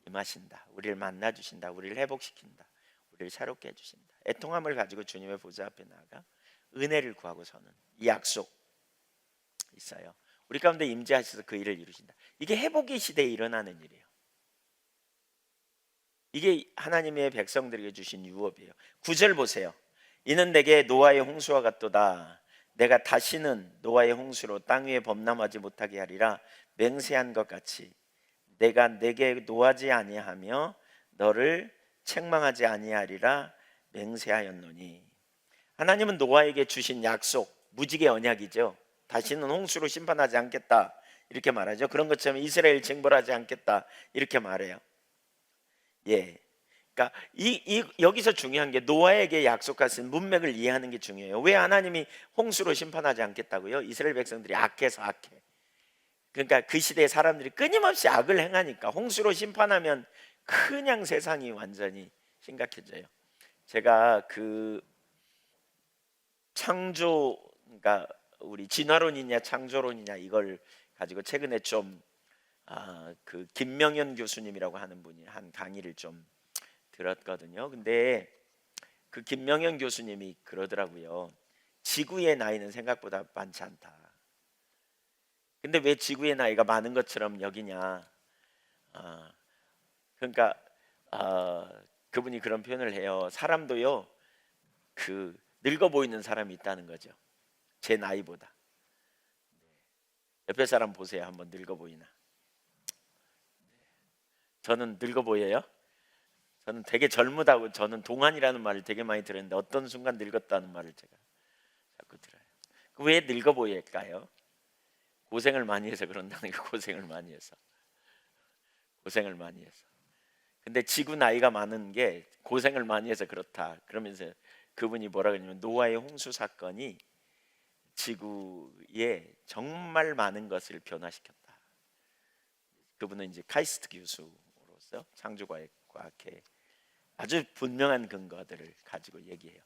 임하신다. 우리를 만나주신다. 우리를 회복시킨다. 우리를 새롭게 해주신다. 애통함을 가지고 주님의 보좌 앞에 나아가 은혜를 구하고서는 이 약속 있어요. 우리 가운데 임재하셔서 그 일을 이루신다. 이게 회복의 시대에 일어나는 일이에요. 이게 하나님의 백성들에게 주신 유업이에요. 9절 보세요. 이는 내게 노아의 홍수와 같도다. 내가 다시는 노아의 홍수로 땅 위에 범람하지 못하게 하리라. 맹세한 것 같이 내가 내게 노하지 아니하며 너를 책망하지 아니하리라 맹세하였노니. 하나님은 노아에게 주신 약속, 무지개 언약이죠. 다시는 홍수로 심판하지 않겠다 이렇게 말하죠. 그런 것처럼 이스라엘 징벌하지 않겠다 이렇게 말해요. 예, 그러니까 여기서 중요한 게 노아에게 약속하신 문맥을 이해하는 게 중요해요. 왜 하나님이 홍수로 심판하지 않겠다고요? 이스라엘 백성들이 악해서 악해. 그러니까 그 시대의 사람들이 끊임없이 악을 행하니까 홍수로 심판하면 그냥 세상이 완전히 심각해져요. 제가 그 창조, 그러니까 우리 진화론이냐 창조론이냐 이걸 가지고 최근에 좀 그 김명현 교수님이라고 하는 분이 한 강의를 좀 들었거든요. 근데 그 김명현 교수님이 그러더라고요. 지구의 나이는 생각보다 많지 않다. 근데 왜 지구의 나이가 많은 것처럼 여기냐? 그러니까 그분이 그런 표현을 해요. 사람도요, 그 늙어 보이는 사람이 있다는 거죠. 제 나이보다. 옆에 사람 보세요. 한번 늙어 보이나? 저는 늙어 보여요? 저는 되게 젊다고, 저는 동안이라는 말을 되게 많이 들었는데 어떤 순간 늙었다는 말을 제가 자꾸 들어요. 왜 늙어 보일까요? 고생을 많이 해서 그런다는 거. 고생을 많이 해서. 근데 지구 나이가 많은 게 고생을 많이 해서 그렇다 그러면서 그분이 뭐라 그러냐면 노아의 홍수 사건이 지구에 정말 많은 것을 변화시켰다. 그분은 이제 카이스트 교수로서 창조과학의 아주 분명한 근거들을 가지고 얘기해요.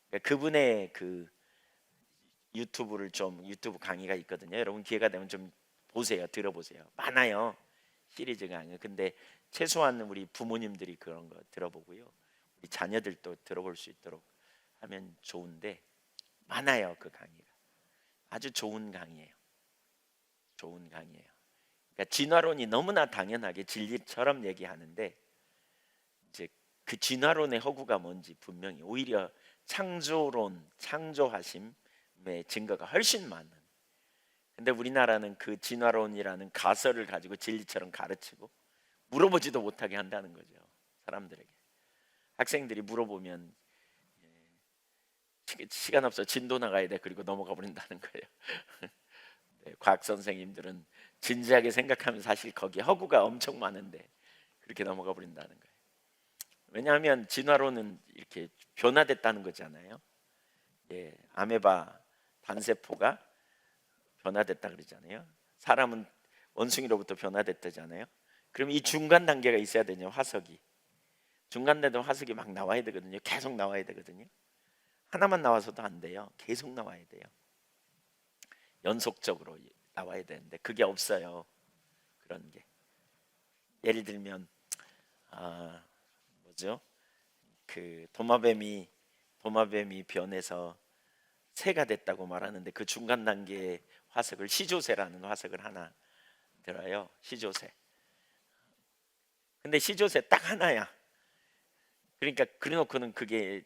그러니까 그분의 그 유튜브 강의가 있거든요. 여러분 기회가 되면 좀 보세요. 들어보세요. 많아요. 시리즈 강의. 근데 최소한 우리 부모님들이 그런 거 들어보고요. 우리 자녀들도 들어볼 수 있도록 하면 좋은데 많아요. 그 강의가. 아주 좋은 강의예요. 그러니까 진화론이 너무나 당연하게 진리처럼 얘기하는데 이제 그 진화론의 허구가 뭔지 분명히 오히려 창조하심의 증거가 훨씬 많은. 근데 우리나라는 그 진화론이라는 가설을 가지고 진리처럼 가르치고 물어보지도 못하게 한다는 거죠. 사람들에게. 학생들이 물어보면 시간 없어 진도 나가야 돼 그리고 넘어가 버린다는 거예요. 네, 과학 선생님들은 진지하게 생각하면 사실 거기에 허구가 엄청 많은데 그렇게 넘어가 버린다는 거예요. 왜냐하면 진화론은 이렇게 변화됐다는 거잖아요. 예, 아메바 단세포가 변화됐다 그러잖아요. 사람은 원숭이로부터 변화됐다잖아요. 그럼 이 중간 단계가 있어야 되냐. 화석이. 중간 되면 화석이 막 나와야 되거든요. 계속 나와야 되거든요. 하나만 나와서도 안 돼요. 계속 나와야 돼요. 연속적으로 나와야 되는데 그게 없어요. 그런 게. 예를 들면 뭐죠? 그 도마뱀이 변해서 새가 됐다고 말하는데 그 중간 단계의 화석을 시조새라는 화석을 하나 들어요. 시조새. 근데 시조새 딱 하나야. 그러니까 그래놓고는 그게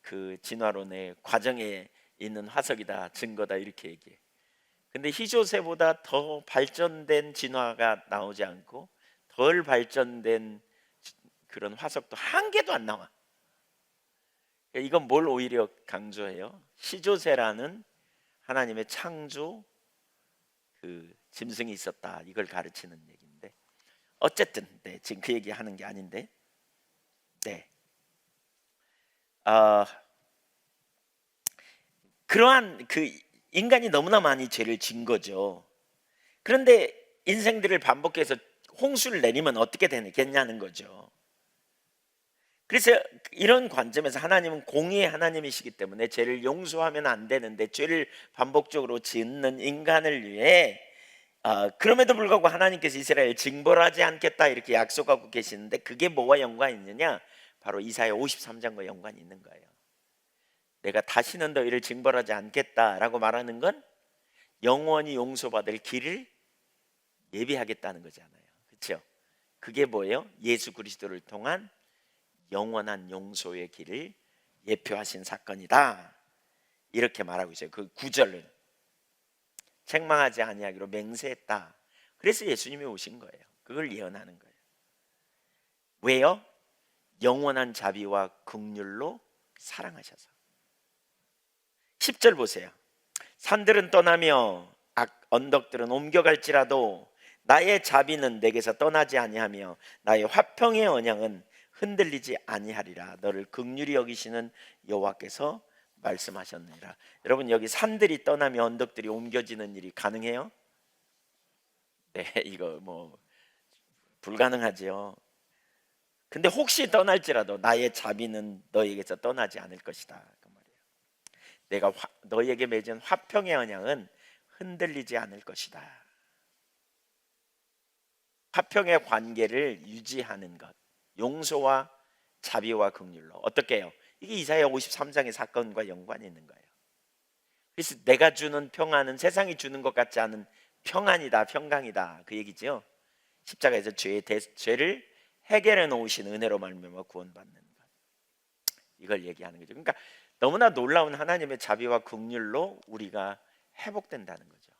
그 진화론의 과정에 있는 화석이다, 증거다 이렇게 얘기해. 근데 시조새보다 더 발전된 진화가 나오지 않고 덜 발전된 그런 화석도 한 개도 안 나와. 이건 뭘 오히려 강조해요? 시조새라는 하나님의 창조 그 짐승이 있었다 이걸 가르치는 얘기인데 어쨌든 네, 지금 그 얘기 하는 게 아닌데 네. 그러한 그 인간이 너무나 많이 죄를 진 거죠. 그런데 인생들을 반복해서 홍수를 내리면 어떻게 되겠냐는 거죠. 그래서 이런 관점에서 하나님은 공의의 하나님이시기 때문에 죄를 용서하면 안 되는데 죄를 반복적으로 짓는 인간을 위해 그럼에도 불구하고 하나님께서 이스라엘 징벌하지 않겠다 이렇게 약속하고 계시는데 그게 뭐와 연관이 있느냐? 바로 이사야 53장과 연관이 있는 거예요. 내가 다시는 너희를 징벌하지 않겠다라고 말하는 건 영원히 용서받을 길을 예비하겠다는 거잖아요. 그렇죠? 그게 뭐예요? 예수 그리스도를 통한 영원한 용서의 길을 예표하신 사건이다. 이렇게 말하고 있어요. 그 구절을 책망하지 아니하기로 맹세했다. 그래서 예수님이 오신 거예요. 그걸 예언하는 거예요. 왜요? 영원한 자비와 긍휼로 사랑하셔서. 10절 보세요. 산들은 떠나며 언덕들은 옮겨갈지라도 나의 자비는 내게서 떠나지 아니하며 나의 화평의 언약은 흔들리지 아니하리라. 너를 긍휼히 여기시는 여호와께서 말씀하셨느니라. 여러분 여기 산들이 떠나며 언덕들이 옮겨지는 일이 가능해요? 네, 이거 뭐 불가능하죠. 근데 혹시 떠날지라도 나의 자비는 너에게서 떠나지 않을 것이다. 그 말이에요. 내가 너에게 맺은 화평의 언약은 흔들리지 않을 것이다. 화평의 관계를 유지하는 것, 용서와 자비와 긍휼로. 어떻게 해요? 이게 이사야 53장의 사건과 연관이 있는 거예요. 그래서 내가 주는 평안은 세상이 주는 것 같지 않은 평안이다, 평강이다 그 얘기죠. 십자가에서 죄를 해결해 놓으신 은혜로 말미암아 구원받는 것, 이걸 얘기하는 거죠. 그러니까 너무나 놀라운 하나님의 자비와 긍휼로 우리가 회복된다는 거죠.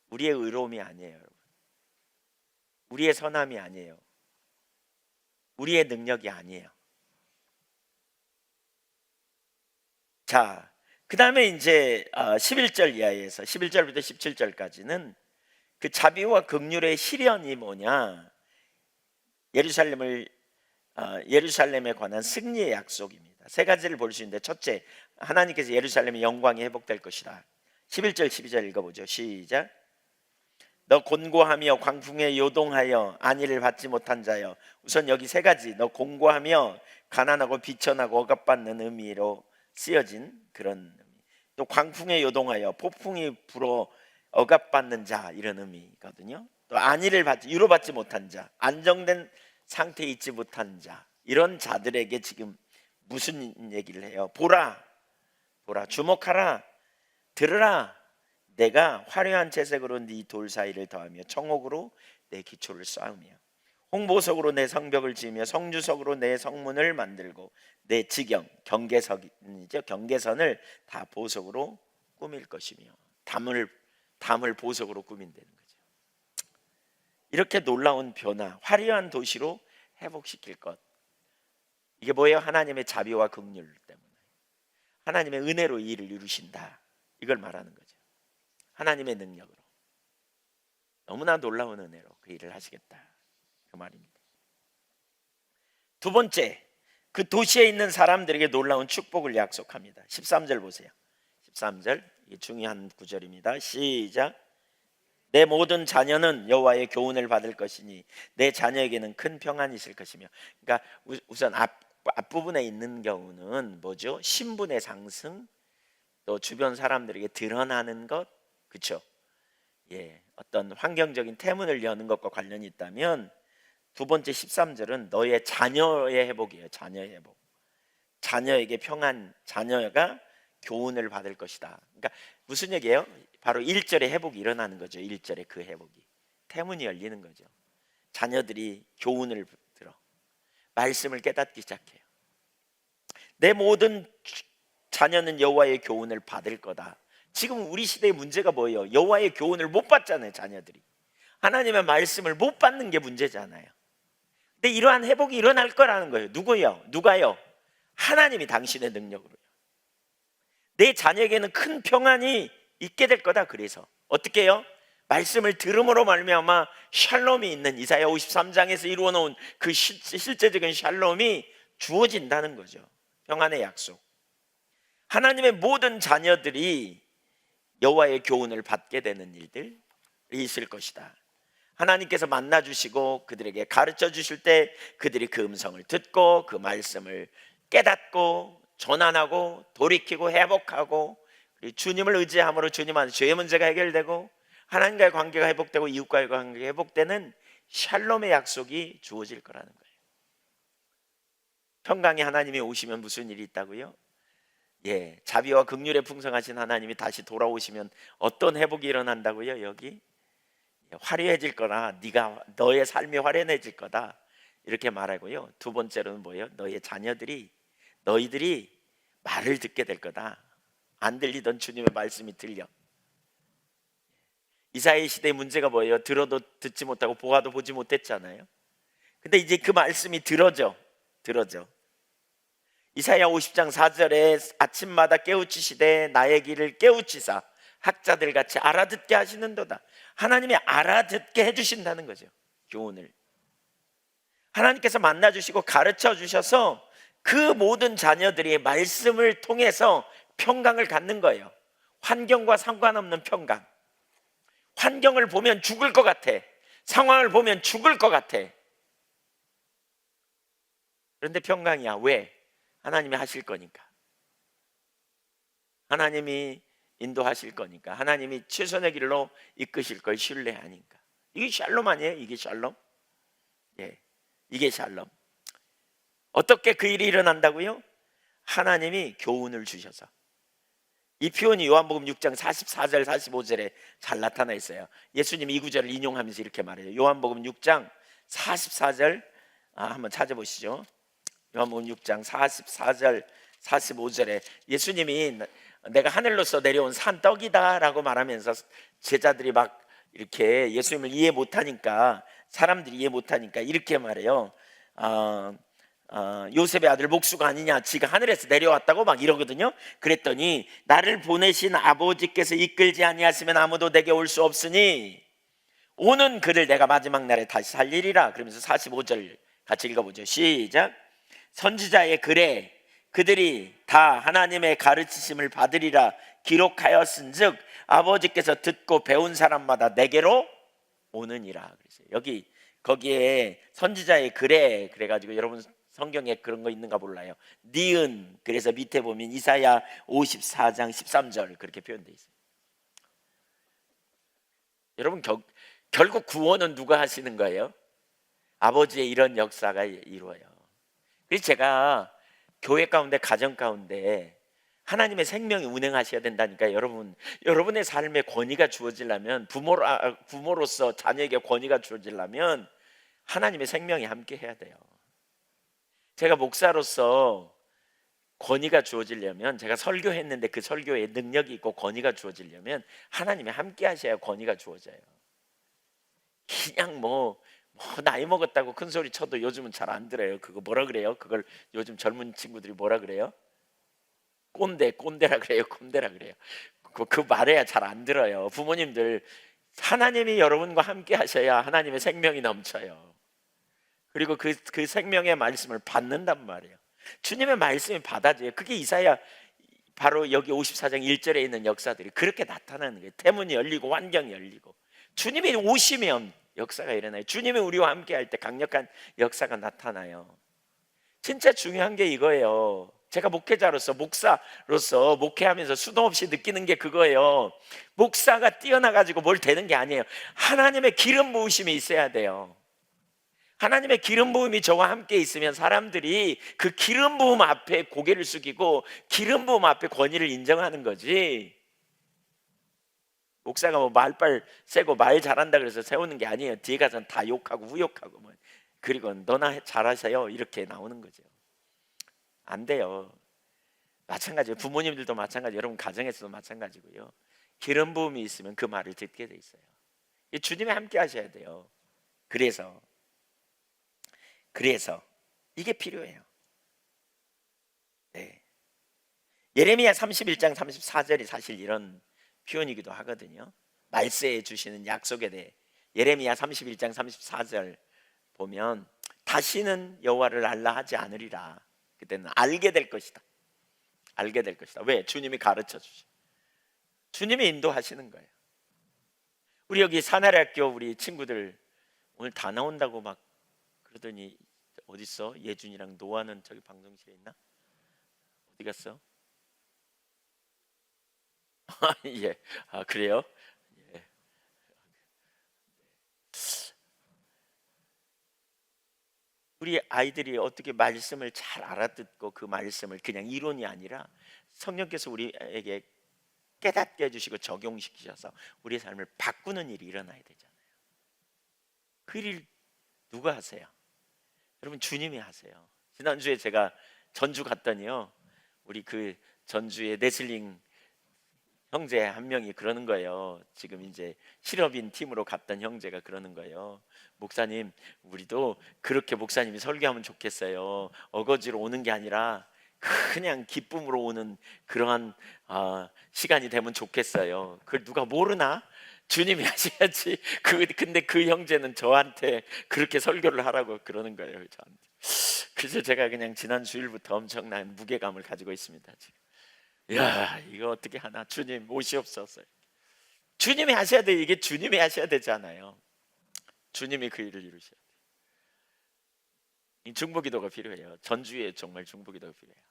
우리의 의로움이 아니에요, 여러분. 우리의 선함이 아니에요. 우리의 능력이 아니에요. 자, 그 다음에 이제 11절 이하에서 11절부터 17절까지는 그 자비와 긍휼의 실현이 뭐냐, 예루살렘에 관한 승리의 약속입니다. 세 가지를 볼 수 있는데, 첫째, 하나님께서 예루살렘의 영광이 회복될 것이다. 11절 12절 읽어보죠. 시작. 너 곤고하며 광풍에 요동하여 안위를 받지 못한 자여. 우선 여기 세 가지, 너 곤고하며 가난하고 비천하고 억압받는 의미로 쓰여진 그런 의미. 또 광풍에 요동하여 폭풍이 불어 억압받는 자, 이런 의미거든요. 또 안위를 받지, 위로받지 못한 자, 안정된 상태에 있지 못한 자, 이런 자들에게 지금 무슨 얘기를 해요? 보라, 보라, 주목하라, 들으라. 내가 화려한 채색으로 네 돌 사이를 더하며 청옥으로 내 기초를 쌓으며 홍보석으로 내 성벽을 지으며 성주석으로 내 성문을 만들고 내 지경, 경계선이죠, 경계선을 다 보석으로 꾸밀 것이며. 담을 보석으로 꾸민다는 거죠. 이렇게 놀라운 변화, 화려한 도시로 회복시킬 것. 이게 뭐예요? 하나님의 자비와 긍휼 때문에, 하나님의 은혜로 이 일을 이루신다, 이걸 말하는 거죠. 하나님의 능력으로, 너무나 놀라운 은혜로 그 일을 하시겠다, 그 말입니다. 두 번째, 그 도시에 있는 사람들에게 놀라운 축복을 약속합니다. 13절 보세요. 13절, 이게 중요한 구절입니다. 시작. 내 모든 자녀는 여호와의 교훈을 받을 것이니 내 자녀에게는 큰 평안이 있을 것이며. 그러니까 우선 앞부분에 있는 경우는 뭐죠? 신분의 상승, 또 주변 사람들에게 드러나는 것, 그렇죠? 예, 어떤 환경적인 태문을 여는 것과 관련이 있다면, 두 번째 13절은 너의 자녀의 회복이에요. 자녀의 회복. 자녀에게 평안, 자녀가 교훈을 받을 것이다. 그러니까 무슨 얘기예요? 바로 1절의 회복이 일어나는 거죠. 1절의 그 회복이, 태문이 열리는 거죠. 자녀들이 교훈을 들어 말씀을 깨닫기 시작해요. 내 모든 자녀는 여호와의 교훈을 받을 거다. 지금 우리 시대의 문제가 뭐예요? 여호와의 교훈을 못 받잖아요. 자녀들이 하나님의 말씀을 못 받는 게 문제잖아요. 근데 이러한 회복이 일어날 거라는 거예요. 누가요? 하나님이 당신의 능력으로요. 내 자녀에게는 큰 평안이 있게 될 거다. 그래서 어떻게 해요? 말씀을 들음으로 말미암아 샬롬이 있는, 이사야 53장에서 이루어 놓은 그 실제적인 샬롬이 주어진다는 거죠. 평안의 약속. 하나님의 모든 자녀들이 여호와의 교훈을 받게 되는 일들이 있을 것이다. 하나님께서 만나 주시고 그들에게 가르쳐 주실 때 그들이 그 음성을 듣고 그 말씀을 깨닫고 전환하고 돌이키고 회복하고, 주님을 의지함으로 주님 안에 죄의 문제가 해결되고 하나님과의 관계가 회복되고 이웃과의 관계가 회복되는 샬롬의 약속이 주어질 거라는 거예요. 평강의 하나님이 오시면 무슨 일이 있다고요? 예, 자비와 긍휼에 풍성하신 하나님이 다시 돌아오시면 어떤 회복이 일어난다고요? 여기 화려해질 거라, 너의 삶이 화려해질 거다, 이렇게 말하고요. 두 번째로는 뭐예요? 너희들이 말을 듣게 될 거다. 안 들리던 주님의 말씀이 들려. 이사야의 시대의 문제가 뭐예요? 들어도 듣지 못하고 보아도 보지 못했잖아요. 근데 이제 그 말씀이 들어져. 이사야 50장 4절에 아침마다 깨우치시되 나의 길을 깨우치사 학자들 같이 알아듣게 하시는도다. 하나님이 알아듣게 해주신다는 거죠. 교훈을 하나님께서 만나주시고 가르쳐 주셔서 그 모든 자녀들이 말씀을 통해서 평강을 갖는 거예요. 환경과 상관없는 평강. 환경을 보면 죽을 것 같아. 상황을 보면 죽을 것 같아. 그런데 평강이야. 왜? 하나님이 하실 거니까. 하나님이 인도하실 거니까. 하나님이 최선의 길로 이끄실 걸 신뢰하니까. 이게 샬롬 아니에요? 이게 샬롬? 예, 이게 샬롬. 어떻게 그 일이 일어난다고요? 하나님이 교훈을 주셔서. 이 표현이 요한복음 6장 44절 45절에 잘 나타나 있어요. 예수님이 이 구절을 인용하면서 이렇게 말해요. 요한복음 6장 44절 한번 찾아보시죠. 요한복음 6장 44절 45절에 예수님이 내가 하늘로서 내려온 산 떡이다 라고 말하면서 제자들이 막 이렇게 예수님을 이해 못하니까, 사람들이 이해 못하니까 이렇게 말해요. 요셉의 아들 목수가 아니냐, 지가 하늘에서 내려왔다고 막 이러거든요. 그랬더니 나를 보내신 아버지께서 이끌지 아니하시면 아무도 내게 올 수 없으니 오는 그를 내가 마지막 날에 다시 살리리라. 그러면서 45절 같이 읽어보죠. 시작. 선지자의 글에 그들이 다 하나님의 가르치심을 받으리라 기록하였은즉 아버지께서 듣고 배운 사람마다 내게로 오느니라. 그랬어요. 여기 거기에 선지자의 글에 그래가지고 여러분 성경에 그런 거 있는가 몰라요. 니은, 그래서 밑에 보면 이사야 54장 13절 그렇게 표현되어 있어요. 여러분 결국 구원은 누가 하시는 거예요? 아버지의 이런 역사가 이루어요. 그래서 제가 교회 가운데 가정 가운데 하나님의 생명이 운행하셔야 된다니까. 여러분의 삶에 권위가 주어지려면 부모로서 자녀에게 권위가 주어지려면 하나님의 생명이 함께 해야 돼요. 제가 목사로서 권위가 주어지려면, 제가 설교했는데 그 설교에 능력이 있고 권위가 주어지려면 하나님이 함께 하셔야 권위가 주어져요. 그냥 나이 먹었다고 큰 소리 쳐도 요즘은 잘 안 들어요. 그거 뭐라 그래요? 그걸 요즘 젊은 친구들이 뭐라 그래요? 꼰대라 그래요. 꼰대라 그래요. 그 말해야 잘 안 들어요. 부모님들, 하나님이 여러분과 함께 하셔야 하나님의 생명이 넘쳐요. 그리고 그 생명의 말씀을 받는단 말이에요. 주님의 말씀이 받아져요. 그게 이사야 바로 여기 54장 1절에 있는 역사들이 그렇게 나타나는 거예요. 태문이 열리고 환경이 열리고 주님이 오시면 역사가 일어나요. 주님이 우리와 함께 할 때 강력한 역사가 나타나요. 진짜 중요한 게 이거예요. 제가 목회자로서, 목사로서 목회하면서 수도 없이 느끼는 게 그거예요. 목사가 뛰어나가지고 뭘 되는 게 아니에요. 하나님의 기름 부으심이 있어야 돼요. 하나님의 기름 부음이 저와 함께 있으면 사람들이 그 기름 부음 앞에 고개를 숙이고 기름 부음 앞에 권위를 인정하는 거지. 목사가 말빨 세고 말 잘한다 그래서 세우는 게 아니에요. 뒤에 가서는 다 욕하고 후욕하고 그리고 너나 잘하세요 이렇게 나오는 거죠. 안 돼요. 마찬가지예요. 부모님들도 마찬가지, 여러분 가정에서도 마찬가지고요. 기름 부음이 있으면 그 말을 듣게 돼 있어요. 주님이 함께 하셔야 돼요. 그래서 이게 필요해요. 네. 예레미야 31장 34절이 사실 이런 표현이기도 하거든요. 말세에 주시는 약속에 대해 예레미야 31장 34절 보면 다시는 여호와를 알라 하지 않으리라. 그때는 알게 될 것이다. 알게 될 것이다. 왜? 주님이 가르쳐 주셔. 주님이 인도하시는 거예요. 우리 여기 사나리학교 우리 친구들 오늘 다 나온다고 막 그러더니 어디 있어? 예준이랑 노아는 저기 방송실에 있나? 어디 갔어? 예. 그래요? 예. 우리 아이들이 어떻게 말씀을 잘 알아듣고 그 말씀을 그냥 이론이 아니라 성령께서 우리에게 깨닫게 해주시고 적용시키셔서 우리의 삶을 바꾸는 일이 일어나야 되잖아요. 그 일 누가 하세요? 여러분 주님이 하세요. 지난주에 제가 전주 갔더니요, 우리 그 전주의 레슬링 형제 한 명이 그러는 거예요. 지금 이제 실업인 팀으로 갔던 형제가 그러는 거예요. 목사님, 우리도 그렇게 목사님이 설교하면 좋겠어요. 어거지로 오는 게 아니라 그냥 기쁨으로 오는 그러한 시간이 되면 좋겠어요. 그걸 누가 모르나? 주님이 하셔야지. 근데 그 형제는 저한테 그렇게 설교를 하라고 그러는 거예요. 저한테. 그래서 제가 그냥 지난 주일부터 엄청난 무게감을 가지고 있습니다. 지금. 야, 이거 어떻게 하나? 주님 오시옵소서. 주님이 하셔야 돼. 이게 주님이 하셔야 되잖아요. 주님이 그 일을 이루셔야 돼요. 이 중보기도가 필요해요. 전주에 정말 중보기도가 필요해요.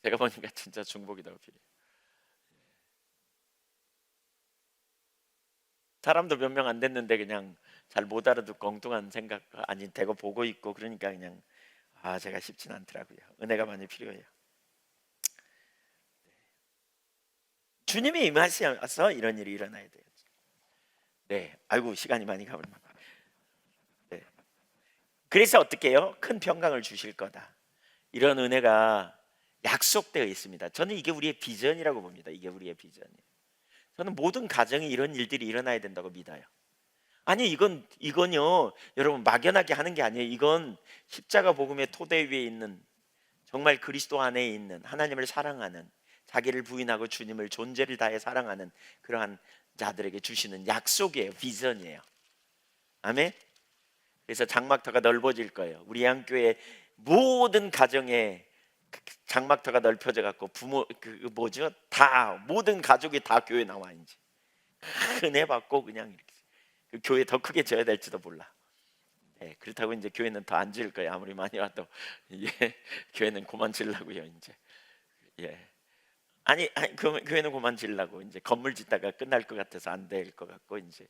제가 보니까 진짜 중보기도가 필요해요. 사람도 몇 명 안 됐는데 그냥 잘 못 알아듣고 엉뚱한 생각 아니 대고 보고 있고 그러니까 그냥 제가 쉽진 않더라고요. 은혜가 많이 필요해요. 주님이 임하셔서 이런 일이 일어나야 돼요. 네, 아이고 시간이 많이 가버렸네. 네. 그래서 어떻게 해요? 큰 평강을 주실 거다. 이런 은혜가 약속되어 있습니다. 저는 이게 우리의 비전이라고 봅니다. 이게 우리의 비전이에요. 저는 모든 가정에 이런 일들이 일어나야 된다고 믿어요. 아니 이건요 여러분 막연하게 하는 게 아니에요. 이건 십자가 복음의 토대 위에 있는, 정말 그리스도 안에 있는, 하나님을 사랑하는, 자기를 부인하고 주님을 존재를 다해 사랑하는 그러한 자들에게 주시는 약속이에요. 비전이에요. 아멘. 그래서 장막터가 넓어질 거예요. 우리 한교회 모든 가정에 장막터가 넓혀져 갖고 부모 뭐죠? 다 모든 가족이 다 교회 나와. 이제 은혜 받고 그냥 이렇게 그 교회 더 크게 지어야 될지도 몰라. 네, 그렇다고 이제 교회는 더 안 지을 거예요. 아무리 많이 와도 교회는 그만 지으려고요. 이제 아니 교회는 그만 지으려고 이제 건물 짓다가 끝날 것 같아서 안 될 것 같고, 이제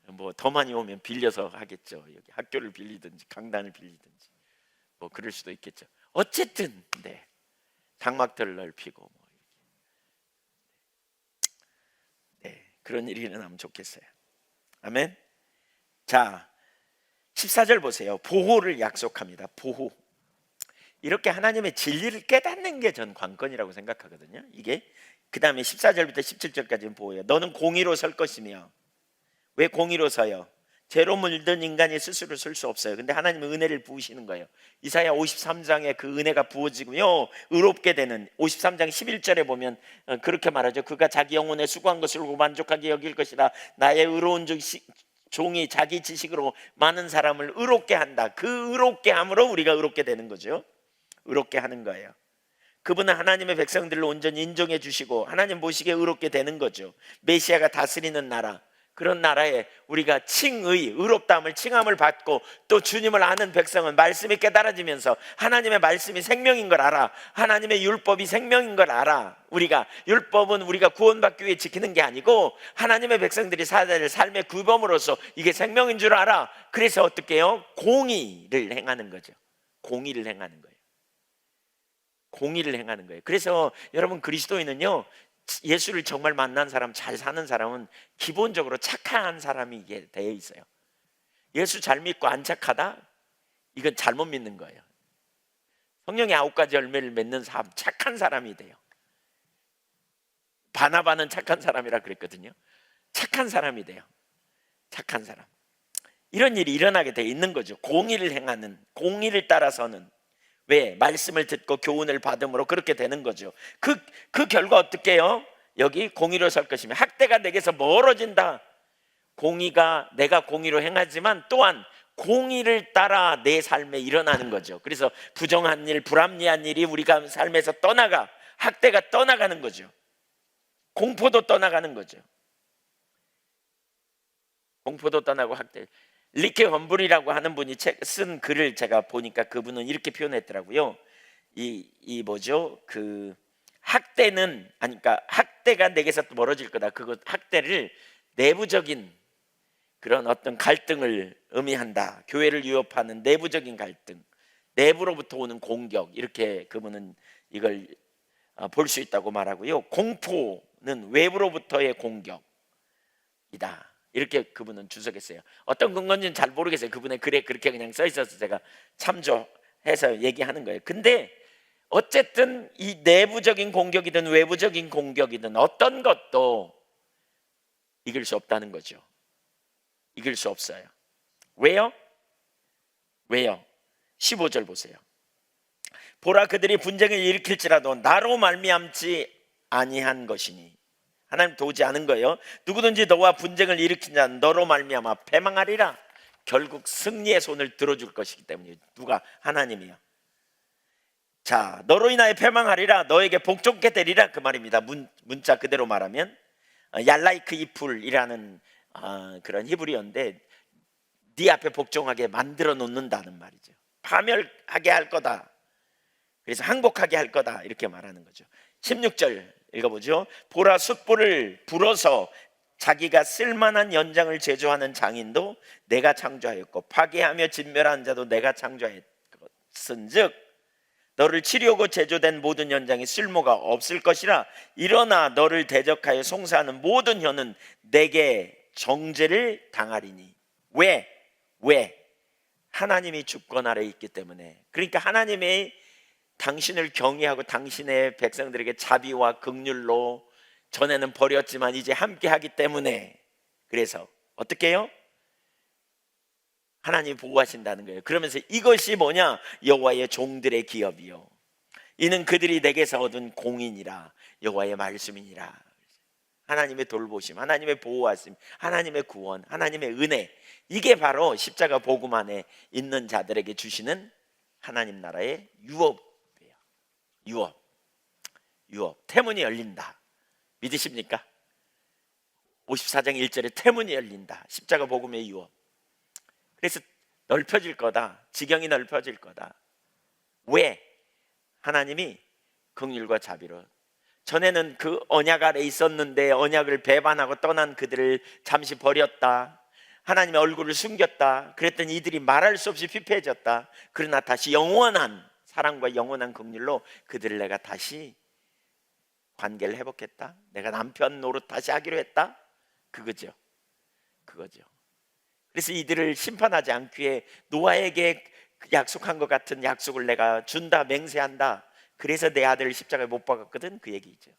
뭐 더 많이 오면 빌려서 하겠죠. 여기 학교를 빌리든지 강단을 빌리든지 뭐 그럴 수도 있겠죠. 어쨌든 네, 장막터를 넓히고 뭐 네, 그런 일이 일어나면 좋겠어요. 아멘. 자, 14절 보세요. 보호를 약속합니다. 보호. 이렇게 하나님의 진리를 깨닫는 게 전 관건이라고 생각하거든요. 이게 그 다음에 14절부터 17절까지는 보호예요. 너는 공의로 설 것이며. 왜 공의로 서요? 죄로 물든 인간이 스스로 설 수 없어요. 근데 하나님은 은혜를 부으시는 거예요. 이사야 53장에 그 은혜가 부어지고요 의롭게 되는, 53장 11절에 보면 그렇게 말하죠. 그가 자기 영혼에 수고한 것을 만족하게 여길 것이라. 나의 의로운 종이 자기 지식으로 많은 사람을 의롭게 한다. 그 의롭게 함으로 우리가 의롭게 되는 거죠. 의롭게 하는 거예요. 그분은 하나님의 백성들을 온전히 인정해 주시고 하나님 보시기에 의롭게 되는 거죠. 메시아가 다스리는 나라, 그런 나라에 우리가 의롭다함을 칭함을 받고, 또 주님을 아는 백성은 말씀이 깨달아지면서 하나님의 말씀이 생명인 걸 알아. 하나님의 율법이 생명인 걸 알아. 우리가 율법은 우리가 구원받기 위해 지키는 게 아니고 하나님의 백성들이 살아야 될 삶의 규범으로서 이게 생명인 줄 알아. 그래서 어떻게 해요? 공의를 행하는 거죠. 공의를 행하는 거예요. 공의를 행하는 거예요. 그래서 여러분, 그리스도인은요, 예수를 정말 만난 사람, 잘 사는 사람은 기본적으로 착한 사람이 되어 있어요. 예수 잘 믿고 안 착하다? 이건 잘못 믿는 거예요. 성령의 9가지 열매를 맺는 사람, 착한 사람이 돼요. 바나바는 착한 사람이라 그랬거든요. 착한 사람이 돼요. 착한 사람. 이런 일이 일어나게 돼 있는 거죠. 공의를 행하는, 공의를 따라서는. 왜? 말씀을 듣고 교훈을 받음으로 그렇게 되는 거죠. 그 결과 어떻게 해요? 여기 공의로 설 것이며 학대가 내게서 멀어진다. 내가 공의로 행하지만 또한 공의를 따라 내 삶에 일어나는 거죠. 그래서 부정한 일, 불합리한 일이 우리가 삶에서 떠나가, 학대가 떠나가는 거죠. 공포도 떠나가는 거죠. 공포도 떠나고 학대. 리케 헌불이라고 하는 분이 쓴 글을 제가 보니까 그분은 이렇게 표현했더라고요. 이 뭐죠? 그 학대는, 그러니까 학대가 내게서 멀어질 거다. 그것 학대를 내부적인 그런 어떤 갈등을 의미한다. 교회를 위협하는 내부적인 갈등, 내부로부터 오는 공격, 이렇게 그분은 이걸 볼 수 있다고 말하고요. 공포는 외부로부터의 공격이다. 이렇게 그분은 주석했어요. 어떤 근거인지는 잘 모르겠어요. 그분의 글에 그렇게 그냥 써 있어서 제가 참조해서 얘기하는 거예요. 근데 어쨌든 이 내부적인 공격이든 외부적인 공격이든 어떤 것도 이길 수 없다는 거죠. 이길 수 없어요. 왜요? 15절 보세요. 보라, 그들이 분쟁을 일으킬지라도 나로 말미암지 아니한 것이니. 하나님 도우지 않은 거예요. 누구든지 너와 분쟁을 일으킨 자는 너로 말미암아 패망하리라. 결국 승리의 손을 들어줄 것이기 때문에. 누가? 하나님이요. 자, 너로 인하여 패망하리라. 너에게 복종케 되리라. 그 말입니다. 문자 그대로 말하면 얄라이크 이풀이라는 그런 히브리어인데, 네 앞에 복종하게 만들어 놓는다는 말이죠. 파멸하게 할 거다. 그래서 항복하게 할 거다. 이렇게 말하는 거죠. 16절 읽어보죠. 보라, 숯불을 불어서 자기가 쓸만한 연장을 제조하는 장인도 내가 창조하였고 파괴하며 진멸하는 자도 내가 창조하였은즉 너를 치려고 제조된 모든 연장이 쓸모가 없을 것이라. 일어나 너를 대적하여 송사하는 모든 혀는 내게 정죄를 당하리니. 왜? 하나님이 주권 아래에 있기 때문에. 그러니까 하나님의 당신을 경외하고 당신의 백성들에게 자비와 긍휼로 전에는 버렸지만 이제 함께 하기 때문에. 그래서 어떻게 해요? 하나님이 보호하신다는 거예요. 그러면서 이것이 뭐냐? 여호와의 종들의 기업이요, 이는 그들이 내게서 얻은 공인이라, 여호와의 말씀이니라. 하나님의 돌보심, 하나님의 보호하심, 하나님의 구원, 하나님의 은혜, 이게 바로 십자가 복음 안에 있는 자들에게 주시는 하나님 나라의 유업이에요. 유업. 태문이 열린다. 믿으십니까? 54장 1절에 태문이 열린다. 십자가 복음의 유업. 그래서 넓혀질 거다. 지경이 넓혀질 거다. 왜? 하나님이 긍휼과 자비로, 전에는 그 언약 아래 있었는데 언약을 배반하고 떠난 그들을 잠시 버렸다. 하나님의 얼굴을 숨겼다. 그랬더니 이들이 말할 수 없이 피폐해졌다. 그러나 다시 영원한 사랑과 영원한 긍휼로 그들을 내가 다시 관계를 회복했다. 내가 남편 노릇 다시 하기로 했다. 그거죠. 그래서 이들을 심판하지 않기에 노아에게 약속한 것 같은 약속을 내가 준다, 맹세한다. 그래서 내 아들을 십자가에 못 박았거든, 그 얘기죠.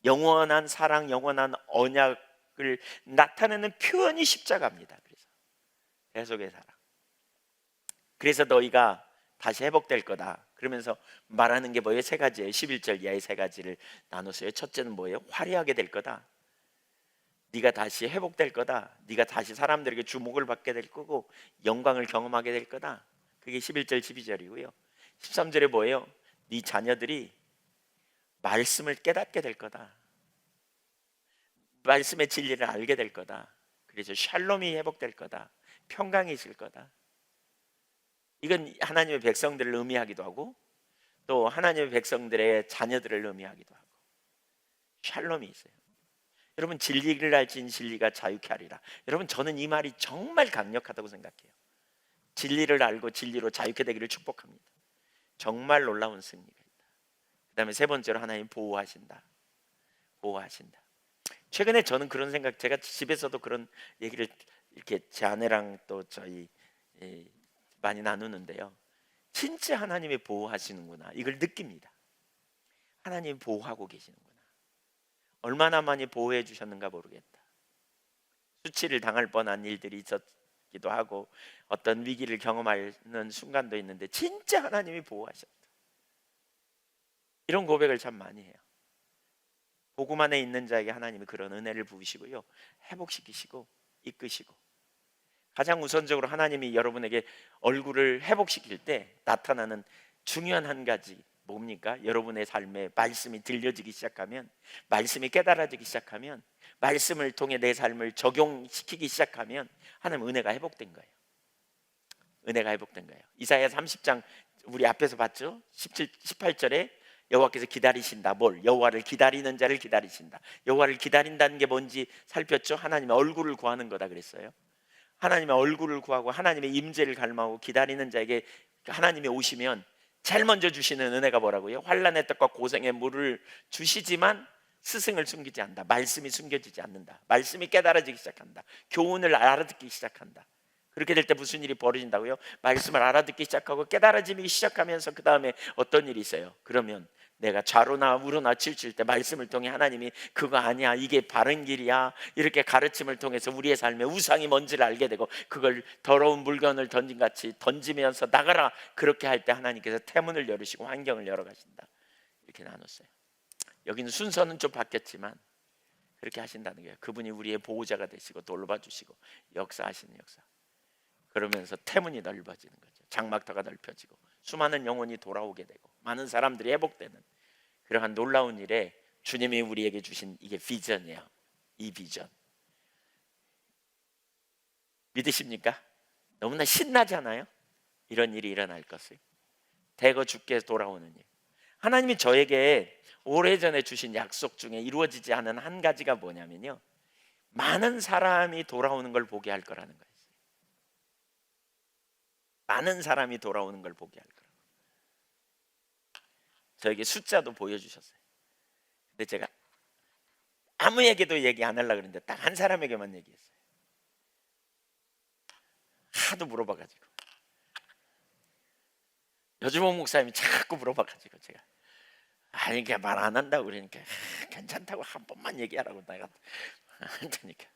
영원한 사랑, 영원한 언약을 나타내는 표현이 십자가입니다. 그래서 계속의 사랑. 그래서 너희가 다시 회복될 거다. 그러면서 말하는 게 뭐예요? 세 가지예요. 11절 이하의 세 가지를 나눴어요. 첫째는 뭐예요? 화려하게 될 거다. 네가 다시 회복될 거다. 네가 다시 사람들에게 주목을 받게 될 거고 영광을 경험하게 될 거다. 그게 11절 12절이고요 13절에 뭐예요? 네 자녀들이 말씀을 깨닫게 될 거다. 말씀의 진리를 알게 될 거다. 그래서 샬롬이 회복될 거다. 평강이 있을 거다. 이건 하나님의 백성들을 의미하기도 하고 또 하나님의 백성들의 자녀들을 의미하기도 하고 샬롬이 있어요. 여러분, 진리를 알진 진리가 자유케 하리라. 여러분, 저는 이 말이 정말 강력하다고 생각해요. 진리를 알고 진리로 자유케 되기를 축복합니다. 정말 놀라운 승리가 있다. 그 다음에 세 번째로 하나님 보호하신다. 최근에 저는 그런 생각, 제가 집에서도 그런 얘기를 이렇게 제 아내랑 또 저희 많이 나누는데요, 진짜 하나님이 보호하시는구나, 이걸 느낍니다. 하나님이 보호하고 계시는구나. 얼마나 많이 보호해 주셨는가 모르겠다. 수치를 당할 뻔한 일들이 있었기도 하고 어떤 위기를 경험하는 순간도 있는데 진짜 하나님이 보호하셨다. 이런 고백을 참 많이 해요. 복음 안에 있는 자에게 하나님이 그런 은혜를 부으시고요, 회복시키시고 이끄시고, 가장 우선적으로 하나님이 여러분에게 얼굴을 회복시킬 때 나타나는 중요한 한 가지 뭡니까? 여러분의 삶에 말씀이 들려지기 시작하면, 말씀이 깨달아지기 시작하면, 말씀을 통해 내 삶을 적용시키기 시작하면 하나님 은혜가 회복된 거예요. 은혜가 회복된 거예요. 이사야 30장 우리 앞에서 봤죠? 18절에 여호와께서 기다리신다. 뭘? 여호와를 기다리는 자를 기다리신다. 여호와를 기다린다는 게 뭔지 살폈죠? 하나님의 얼굴을 구하는 거다 그랬어요. 하나님의 얼굴을 구하고 하나님의 임재를 갈망하고 기다리는 자에게 하나님이 오시면 제일 먼저 주시는 은혜가 뭐라고요? 환난의 떡과 고생의 물을 주시지만 스승을 숨기지 않는다. 말씀이 숨겨지지 않는다. 말씀이 깨달아지기 시작한다. 교훈을 알아듣기 시작한다. 그렇게 될 때 무슨 일이 벌어진다고요? 말씀을 알아듣기 시작하고 깨달아지기 시작하면서 그 다음에 어떤 일이 있어요? 그러면 내가 좌로나 우로나 치우칠 때 말씀을 통해 하나님이 그거 아니야, 이게 바른 길이야, 이렇게 가르침을 통해서 우리의 삶에 우상이 뭔지를 알게 되고 그걸 더러운 물건을 던진같이 던지면서 나가라, 그렇게 할 때 하나님께서 태문을 열으시고 환경을 열어가신다. 이렇게 나눴어요. 여기는 순서는 좀 바뀌었지만 그렇게 하신다는 거예요. 그분이 우리의 보호자가 되시고 돌봐주시고 역사하시는 역사. 그러면서 태문이 넓어지는 거죠. 장막터가 넓혀지고 수많은 영혼이 돌아오게 되고 많은 사람들이 회복되는 그러한 놀라운 일에 주님이 우리에게 주신 이게 비전이에요. 이 비전 믿으십니까? 너무나 신나잖아요. 이런 일이 일어날 것을, 대거 주께 돌아오는 일. 하나님이 저에게 오래전에 주신 약속 중에 이루어지지 않은 한 가지가 뭐냐면요, 많은 사람이 돌아오는 걸 보게 할 거라는 거예요. 많은 사람이 돌아오는 걸 보게 할 거라고. 저에게 숫자도 보여주셨어요. 근데 제가 아무에게도 얘기 안 하려고 그랬는데 딱 한 사람에게만 얘기했어요. 하도 물어봐가지고, 여주봉 목사님이 자꾸 물어봐가지고 제가 아니 그냥 말 안 한다고 그러니까 괜찮다고 한 번만 얘기하라고 내가 한다니까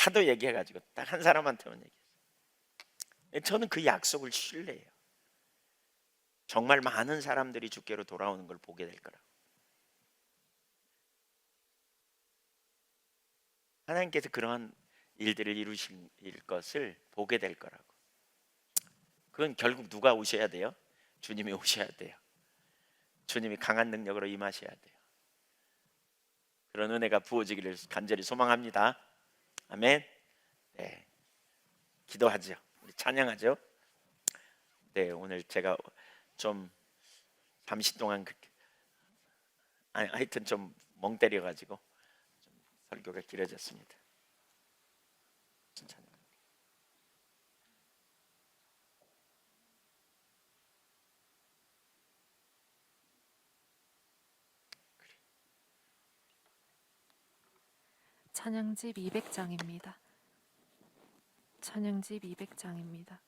하도 얘기해가지고 딱 한 사람한테만 얘기했어요. 저는 그 약속을 신뢰해요. 정말 많은 사람들이 주께로 돌아오는 걸 보게 될 거라고. 하나님께서 그러한 일들을 이루실 것을 보게 될 거라고. 그건 결국 누가 오셔야 돼요? 주님이 오셔야 돼요. 주님이 강한 능력으로 임하셔야 돼요. 그런 은혜가 부어지기를 간절히 소망합니다. 아멘. 네, 기도하죠. 우리 찬양하죠. 네, 오늘 제가 좀 잠시 동안 하여튼 좀 멍 때려가지고 좀 설교가 길어졌습니다. 찬양. 찬양집 200장입니다. 찬양집 200장입니다.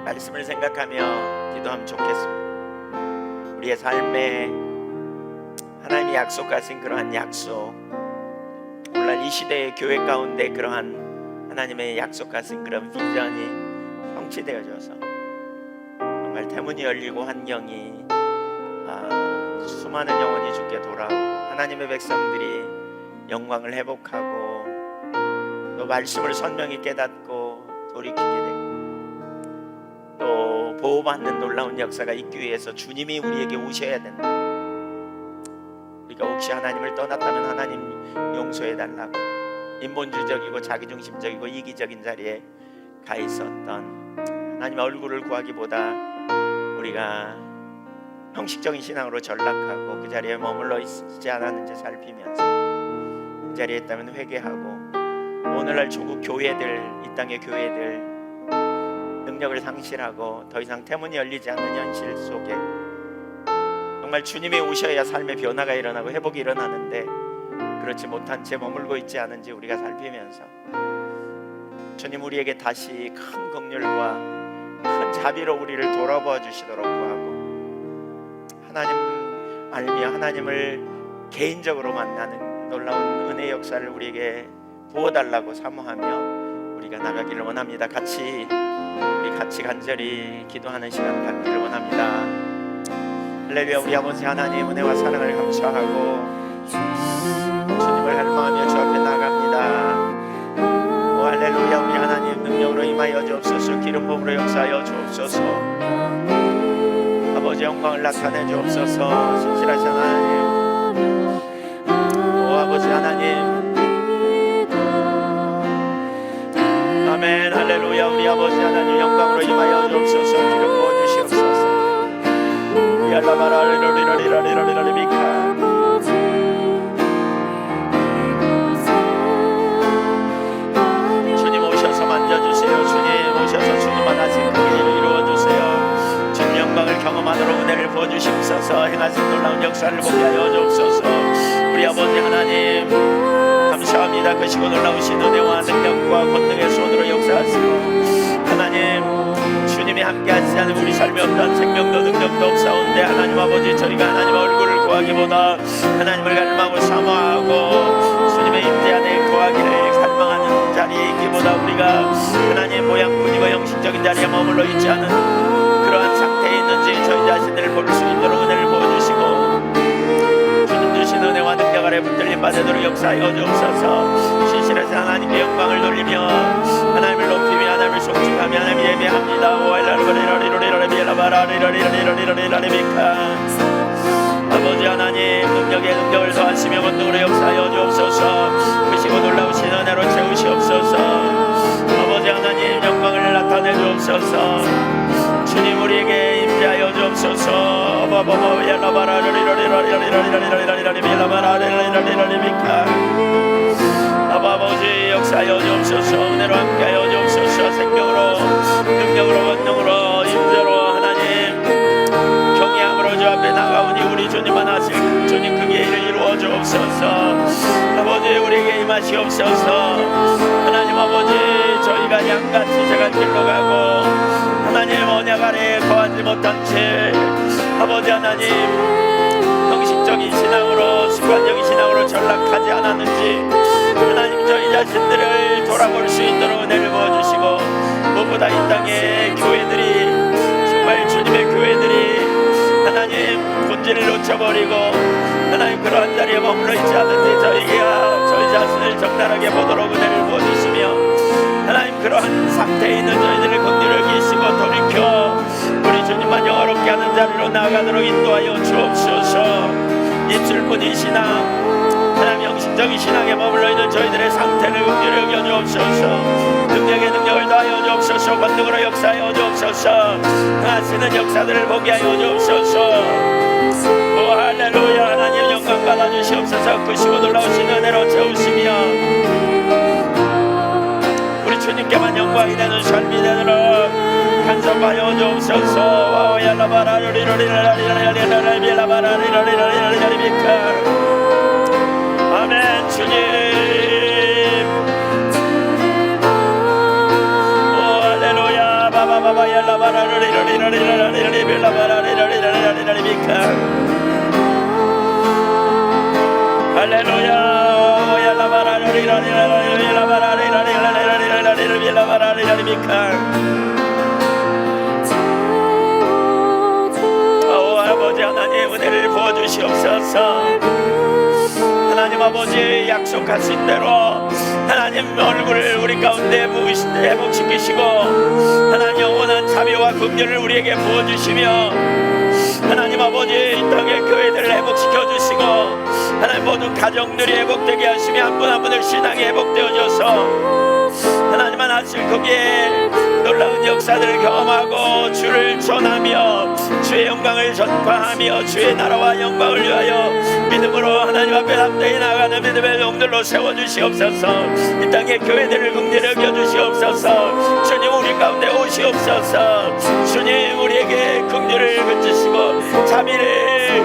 말씀을 생각하며 기도하면 좋겠습니다. 우리의 삶에 하나님이 약속하신 그러한 약속, 오늘날 이 시대의 교회 가운데 그러한 하나님의 약속하신 그런 비전이 성취되어져서 정말 태문이 열리고 환경이 수많은 영혼이 주께 돌아오고 하나님의 백성들이 영광을 회복하고 또 말씀을 선명히 깨닫고 돌이키게 되고 또 보호받는 놀라운 역사가 있기 위해서 주님이 우리에게 오셔야 된다. 우리가 혹시 하나님을 떠났다면 하나님 용서해달라고 인본주의적이고 자기중심적이고 이기적인 자리에 가 있었던 하나님의 얼굴을 구하기보다 우리가 형식적인 신앙으로 전락하고 그 자리에 머물러 있지 않았는지 살피면서 그 자리에 있다면 회개하고 오늘날 조국 교회들, 이 땅의 교회들 능력을 상실하고 더 이상 태문이 열리지 않는 현실 속에 정말 주님이 오셔야 삶의 변화가 일어나고 회복이 일어나는데 그렇지 못한 채 머물고 있지 않은지 우리가 살피면서 주님 우리에게 다시 큰 긍휼과 큰 자비로 우리를 돌아보아 주시도록 구하고 하나님 알며 하나님을 개인적으로 만나는 놀라운 은혜 역사를 우리에게 부어달라고 사모하며 우리가 나가기를 원합니다. 우리 같이 간절히 기도하는 시간 갖기를 원합니다. 할렐루야. 우리 아버지 하나님 은혜와 사랑을 감사하고 주님을 갈망하며 주 앞에 나갑니다. 오 할렐루야. 우리 하나님 능력으로 임하여 주옵소서. 기름 부음으로 역사하여 주옵소서. 아버지 영광을 나타내 주옵소서. 신실하신 하나님, 오 아버지 하나님, 아멘. 할렐루야. 우리 아버지 하나님 영광으로 임하여 주옵소서. 기름 부어 주시옵소서. 야라바라리로리로리로리로리로리비카. 주님 오셔서 만져주세요. 주님 오셔서 주님만 하신 그 일을 이루어주세요. 주님 영광을 경험하도록 은혜를 부어주시옵소서. 행하신 놀라운 역사를 보게 하여 주옵소서. 우리 아버지 하나님 감사합니다. 크시고 놀라우신 은혜와 능력과 권능의 손으로 역사하시고 하나님 주님이 함께 하시지 않으면 우리 삶에 어떠한 생명도 능력도 없사온데 하나님 아버지 저희가 하나님 얼굴을 구하기보다 하나님을 갈망하고 사모하고 주님의 임재 안에 구하기를 갈망하는 자리에 있기보다 우리가 하나님 모양 꾸미고 형식적인 자리에 머물러 있지 않은 그러한 상태에 있는지 저희 자신들을 볼 수 있도록 은혜를 부어주시고 주님 주신 은혜와 능력 아래 붙들림 받으도록 역사하여 주옵소서. 신실하신 하나님께 영광을 돌리며 하나님을 높이며 하나님을 송축하며 하나님을 예배합니다. 아버지 하나님 능력에 능력을 더하시며 권능으로 역사하여 주옵소서. 크시고 놀라우신 은혜로 채우시옵소서. 아버지 하나님 영광을 나타내 주옵소서. 주님 우리에게 임재하여 주옵소서. 아버지 역사하여 주옵소서. 은혜로 함께하여 주옵소서. 생명으로 능력으로 권능으로 임재로 하나님 경외함으로 주 앞에 나가오니 우리 주님만 하실 주님 그 길을 이루어 주옵소서. 아버지 우리에게 임하시옵소서. 하나님 아버지 저희가 양같이 제갈 길로 가고 하나님 언약 아래에 거하지 못한 채 아버지 하나님 형식적인 신앙으로 습관적인 신앙으로 전락하지 않았는지 하나님 저희 자신들을 돌아볼 수 있도록 은혜를 부어주시고 무엇보다 이 땅의 교회들이 정말 주님의 교회들이 하나님 본질을 놓쳐버리고 하나님 그러한 자리에 머물러 있지 않은지 저희가 저희 자신을 적나라하게 보도록 은혜를 부어주시며 하나님 그러한 상태에 있는 저희들을 긍휼히 여기시고 돌이켜 우리 주님만 영화롭게 하는 자리로 나아가도록 인도하여 주옵소서. 입술뿐인 신앙 하나님 형식적인 신앙에 머물러 있는 저희들의 상태를 긍휼히 여겨 주옵소서. 능력에 능력을 더하여 주옵소서. 권능으로 역사하여 주옵소서. 하시는 역사들을 보게 하여 주옵소서. 오 할렐루야. 하나님 영광 받아주시옵소서. 크시고 놀라우신 은혜로 채우시며 우리 주님께만 영광이 되는 삶이 되도록 간섭하여 주옵소서. 아멘. 주님 오 할렐루야. 바바바바 할렐루야. 오 아버지 하나님 은혜를 부어주시옵소서. 하나님 아버지 약속하신 대로 하나님 얼굴을 우리 가운데 회복시키시고 하나님 영원한 자비와 긍휼을 우리에게 부어주시며 하나님 아버지 이 땅의 교회들을 회복시켜 주시고 하나님 모든 가정들이 회복되게 하시며 한 분 한 분의 신앙이 회복되어져서 하나님만 하실 거기에 놀라운 역사들을 경험하고 주를 전하며 주의 영광을 전파하며 주의 나라와 영광을 위하여 믿음으로 하나님 앞에 담대히 나아가는 믿음의 종들로 세워주시옵소서. 이 땅의 교회들을 긍휼히 여겨주시옵소서. 주님 우리 가운데 오시옵소서. 주님 우리에게 긍휼을 그치시고 자비를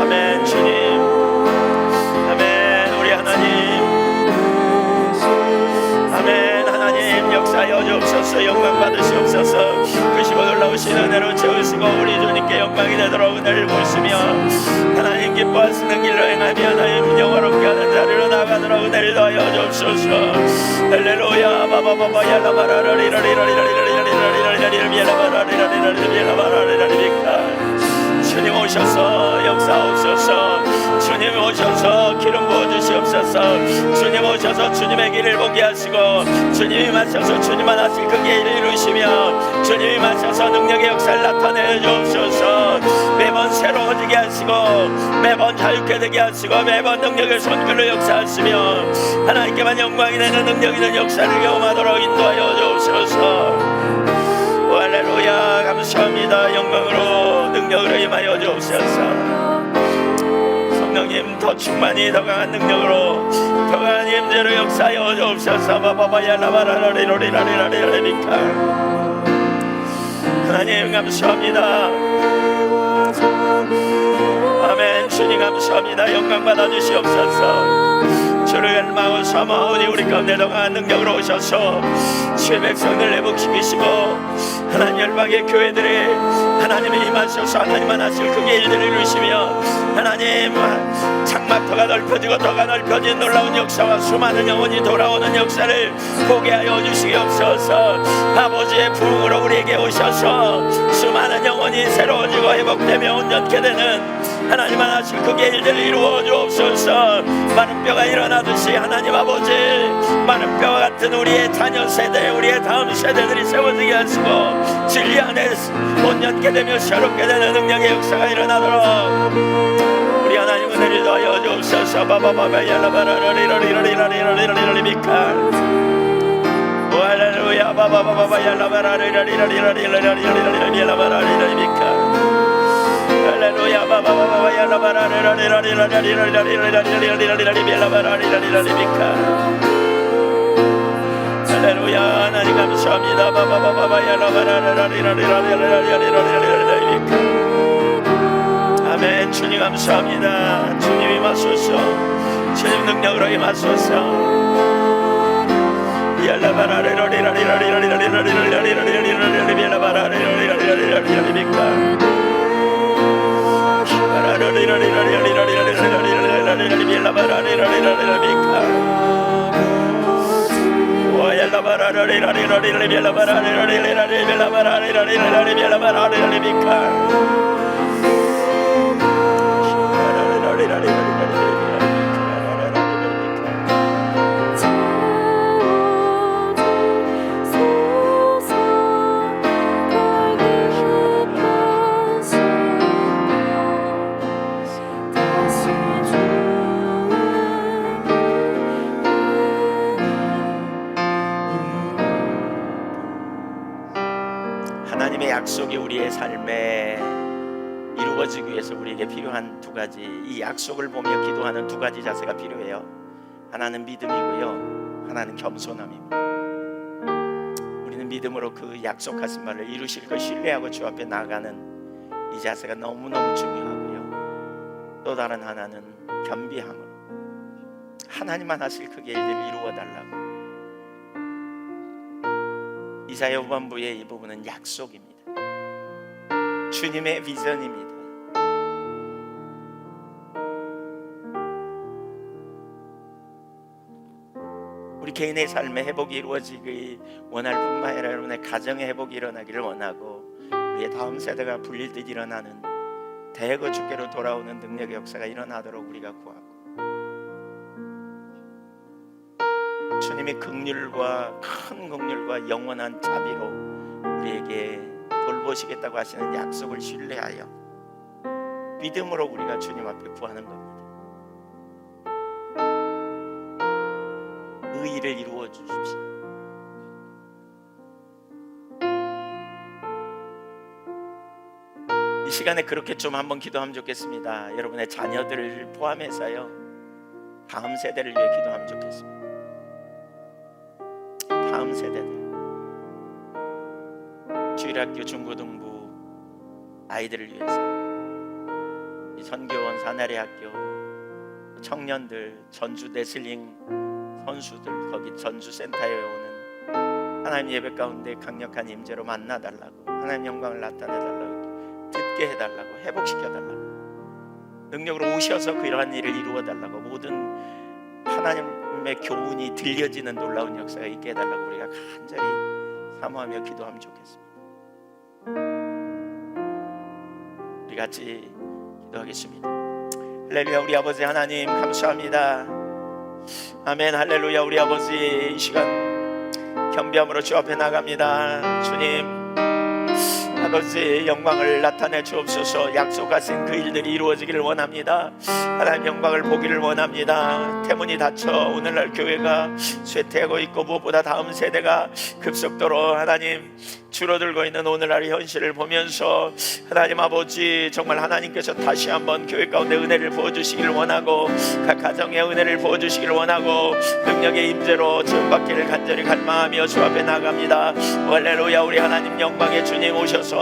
아멘. 주님, 아멘. 우리 하나님, 아멘. 하나님 역사하여 주옵소서. 영광 받으시옵소서. 그 시고 놀라우신 은혜로 채우시고 우리 주님께 영광이 되도록 은혜를 부으시며 하나님 기뻐하시는 길로 행하며 하나님 영화롭게 하는 자리로 나가도록 은혜를 더하여 주옵소서. 할렐루야. 바바바바 주님 오셔서 역사하옵소서. 주님 오셔서 기름 부어주시옵소서. 주님 오셔서 주님의 길을 보게 하시고 주님이 마셔서 주님만 하실 그 길을 이루시며 주님이 마셔서 능력의 역사를 나타내 주옵소서. 매번 새로워지게 하시고 매번 자유케 되게 하시고 매번 능력의 손길로 역사하시며 하나님께만 영광이 되는 능력이 되는 역사를 경험하도록 인도하여 주옵소서. 할렐루야. 감사합니다. 영광으로 능력으로 임하여 주옵소서. 성령님 더 충만히 더 강한 능력으로 더 강한 임재로 역사하여 주옵소서. 바바바야라바라리로리라리라리라리비카. 하나님 감사합니다. 아멘. 주님 감사합니다. 영광 받아주시옵소서. 주를 갈망하고 사모하오니 우리 가운데 동한 능력으로 오셔서 주의 백성들 회복시키시고 하나님 열방의 교회들에 하나님의 임하셔서 하나님만 하실 크게 일들을 이루시며 하나님 장막터가 넓혀지고 터가 넓혀진 놀라운 역사와 수많은 영혼이 돌아오는 역사를 보게 하여 주시옵소서. 아버지의 부흥으로 우리에게 오셔서 수많은 영혼이 새로워지고 회복되며 온전케 되는 하나님만 하실 크게 일들을 이루어 주옵소서. 많은 뼈가 일어나듯이 하나님 아버지 많은 뼈와 같은 우리의 자녀 세대 우리의 다음 세대들이 세워지게 하시고 진리 안에서 온전케 되며 새롭게 되는 능력의 역사가 일어나도록 우리 하나님 은혜를 더하여 주옵소서. 바바바바 얄라바라리라리라리라리라리라리라리미카 할렐루야 바바바바 얄라바라리라리라리라리라리라리라리라리미카 할렐루야 바바바바 얄라바라리라리라리라리라리라리라리라리라리라리라리미카 할렐루야 하나님 감사합니다. 바바바바 얄라바라리라리라리라리라리라리라리라리라리미카 아멘. 주님 감사합니다. 주님 임하소서. 주님 능력으로 임하소서. 하나님의 약속이 우리의 삶에 이루어지기 위해서 우리에게 필요한 두 가지, 이 약속을 보며 기도하는 두 가지 자세가 필요해요. 하나는 믿음이고요, 하나는 겸손함입니다. 우리는 믿음으로 그 약속하신 말을 이루실 걸 신뢰하고 주 앞에 나가는 이 자세가 너무너무 중요하고요, 또 다른 하나는 겸비함으로 하나님만 하실 크게 일들을 이루어달라고. 이사야 후반부의 이 부분은 약속입니다. 주님의 비전입니다. 우리 개인의 삶의 회복이 이루어지기 원할 뿐만 아니라 여러분의 가정의 회복이 일어나기를 원하고, 우리의 다음 세대가 불릴듯 일어나는 대거 주께로 돌아오는 능력의 역사가 일어나도록 우리가 구하고, 주님이 긍휼과 큰 긍휼과 영원한 자비로 우리에게 돌보시겠다고 하시는 약속을 신뢰하여 믿음으로 우리가 주님 앞에 구하는 겁니다. 의의를 이루어 주십시오. 이 시간에 그렇게 좀 한번 기도하면 좋겠습니다. 여러분의 자녀들을 포함해서요, 다음 세대를 위해 기도하면 좋겠습니다. 다음 세대들, 주일학교 중고등부 아이들을 위해서, 이 전교원 사나리학교 청년들, 전주 레슬링 선수들, 거기 전주센터에 오는 하나님 예배 가운데 강력한 임재로 만나달라고, 하나님 영광을 나타내달라고, 듣게 해달라고, 회복시켜달라고, 능력으로 오셔서 그러한 일을 이루어달라고, 모든 하나님의 교훈이 들려지는 놀라운 역사가 있게 해달라고 우리가 간절히 사모하며 기도하면 좋겠습니다. 우리 같이 기도하겠습니다. 할렐루야. 우리 아버지 하나님 감사합니다. 아멘. 할렐루야. 우리 아버지 이 시간 겸비함으로 주 앞에 나갑니다. 주님 아버지 영광을 나타내 주옵소서. 약속하신 그 일들이 이루어지기를 원합니다. 하나님 영광을 보기를 원합니다. 태문이 닫혀 오늘날 교회가 쇠퇴하고 있고, 무엇보다 다음 세대가 급속도로 하나님 줄어들고 있는 오늘날의 현실을 보면서 하나님 아버지 정말 하나님께서 다시 한번 교회 가운데 은혜를 부어주시기를 원하고, 각 가정에 은혜를 부어주시기를 원하고, 능력의 임재로 지원받기를 간절히 갈망하며 주 앞에 나갑니다. 할렐루야. 우리 하나님 영광의 주님 오셔서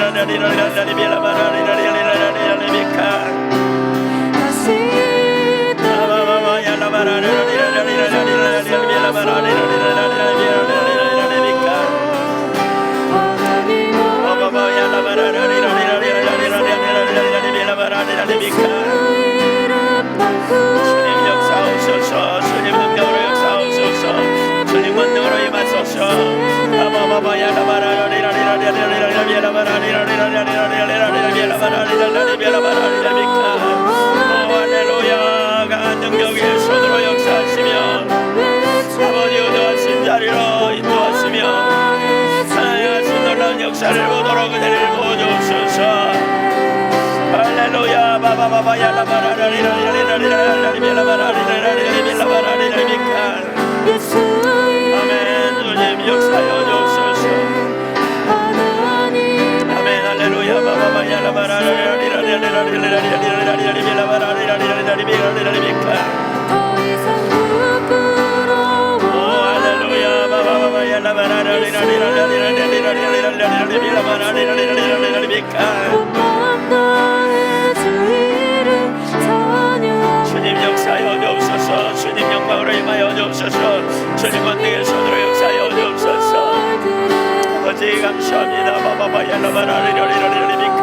주님 역사하옵소서. 주님 능력으로 역사하옵소서. 주님 권능으로 임하소서. 할렐루야. 강한 능력의 손으로 역사하시며 아버지 의도하신 자리로 인도하시며 하나님 하신 놀라운 역사를 보도록 은혜를 부어주옵소서. 할렐루야. 바바바바 아멘. 주님 역사여 주옵소서. 아멘. 할렐루야. 바바바 주님 역사여 주옵소서. 주님 영광으로 임하여 주옵소서. 주님 권능의 손으로 역사여 주옵소서. 아버지 감사합니다. 바바바 얄라바라리라리라리라리비카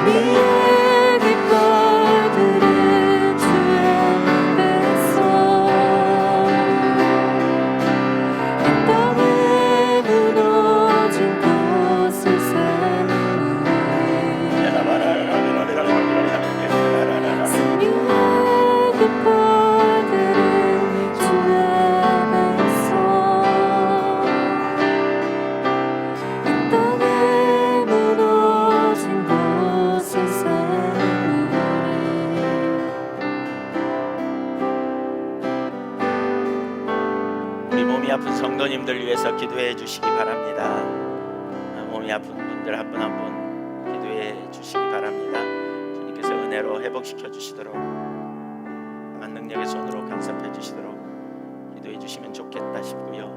우리에게 주시기 바랍니다. 몸이 아픈 분들 한 분 한 분 기도해 주시기 바랍니다. 주님께서 은혜로 회복시켜 주시도록 강한 능력의 손으로 간섭해 주시도록 기도해 주시면 좋겠다 싶고요.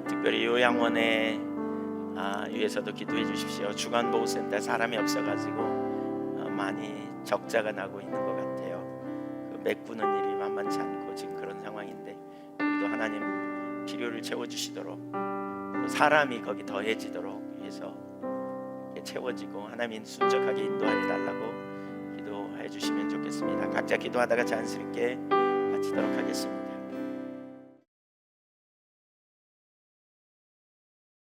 특별히 요양원에 위해서도 기도해 주십시오. 주간보호센터 사람이 없어가지고 많이 적자가 나고 있는 것 같아요. 그 메꾸는 일이 만만치 않고 지금 그런 상황인데 우리도 하나님 필요를 채워주시도록 사람이 거기 더해지도록 해서 채워지고 하나님 순적하게 인도하여 달라고 기도해 주시면 좋겠습니다. 각자 기도하다가 자연스럽게 마치도록 하겠습니다.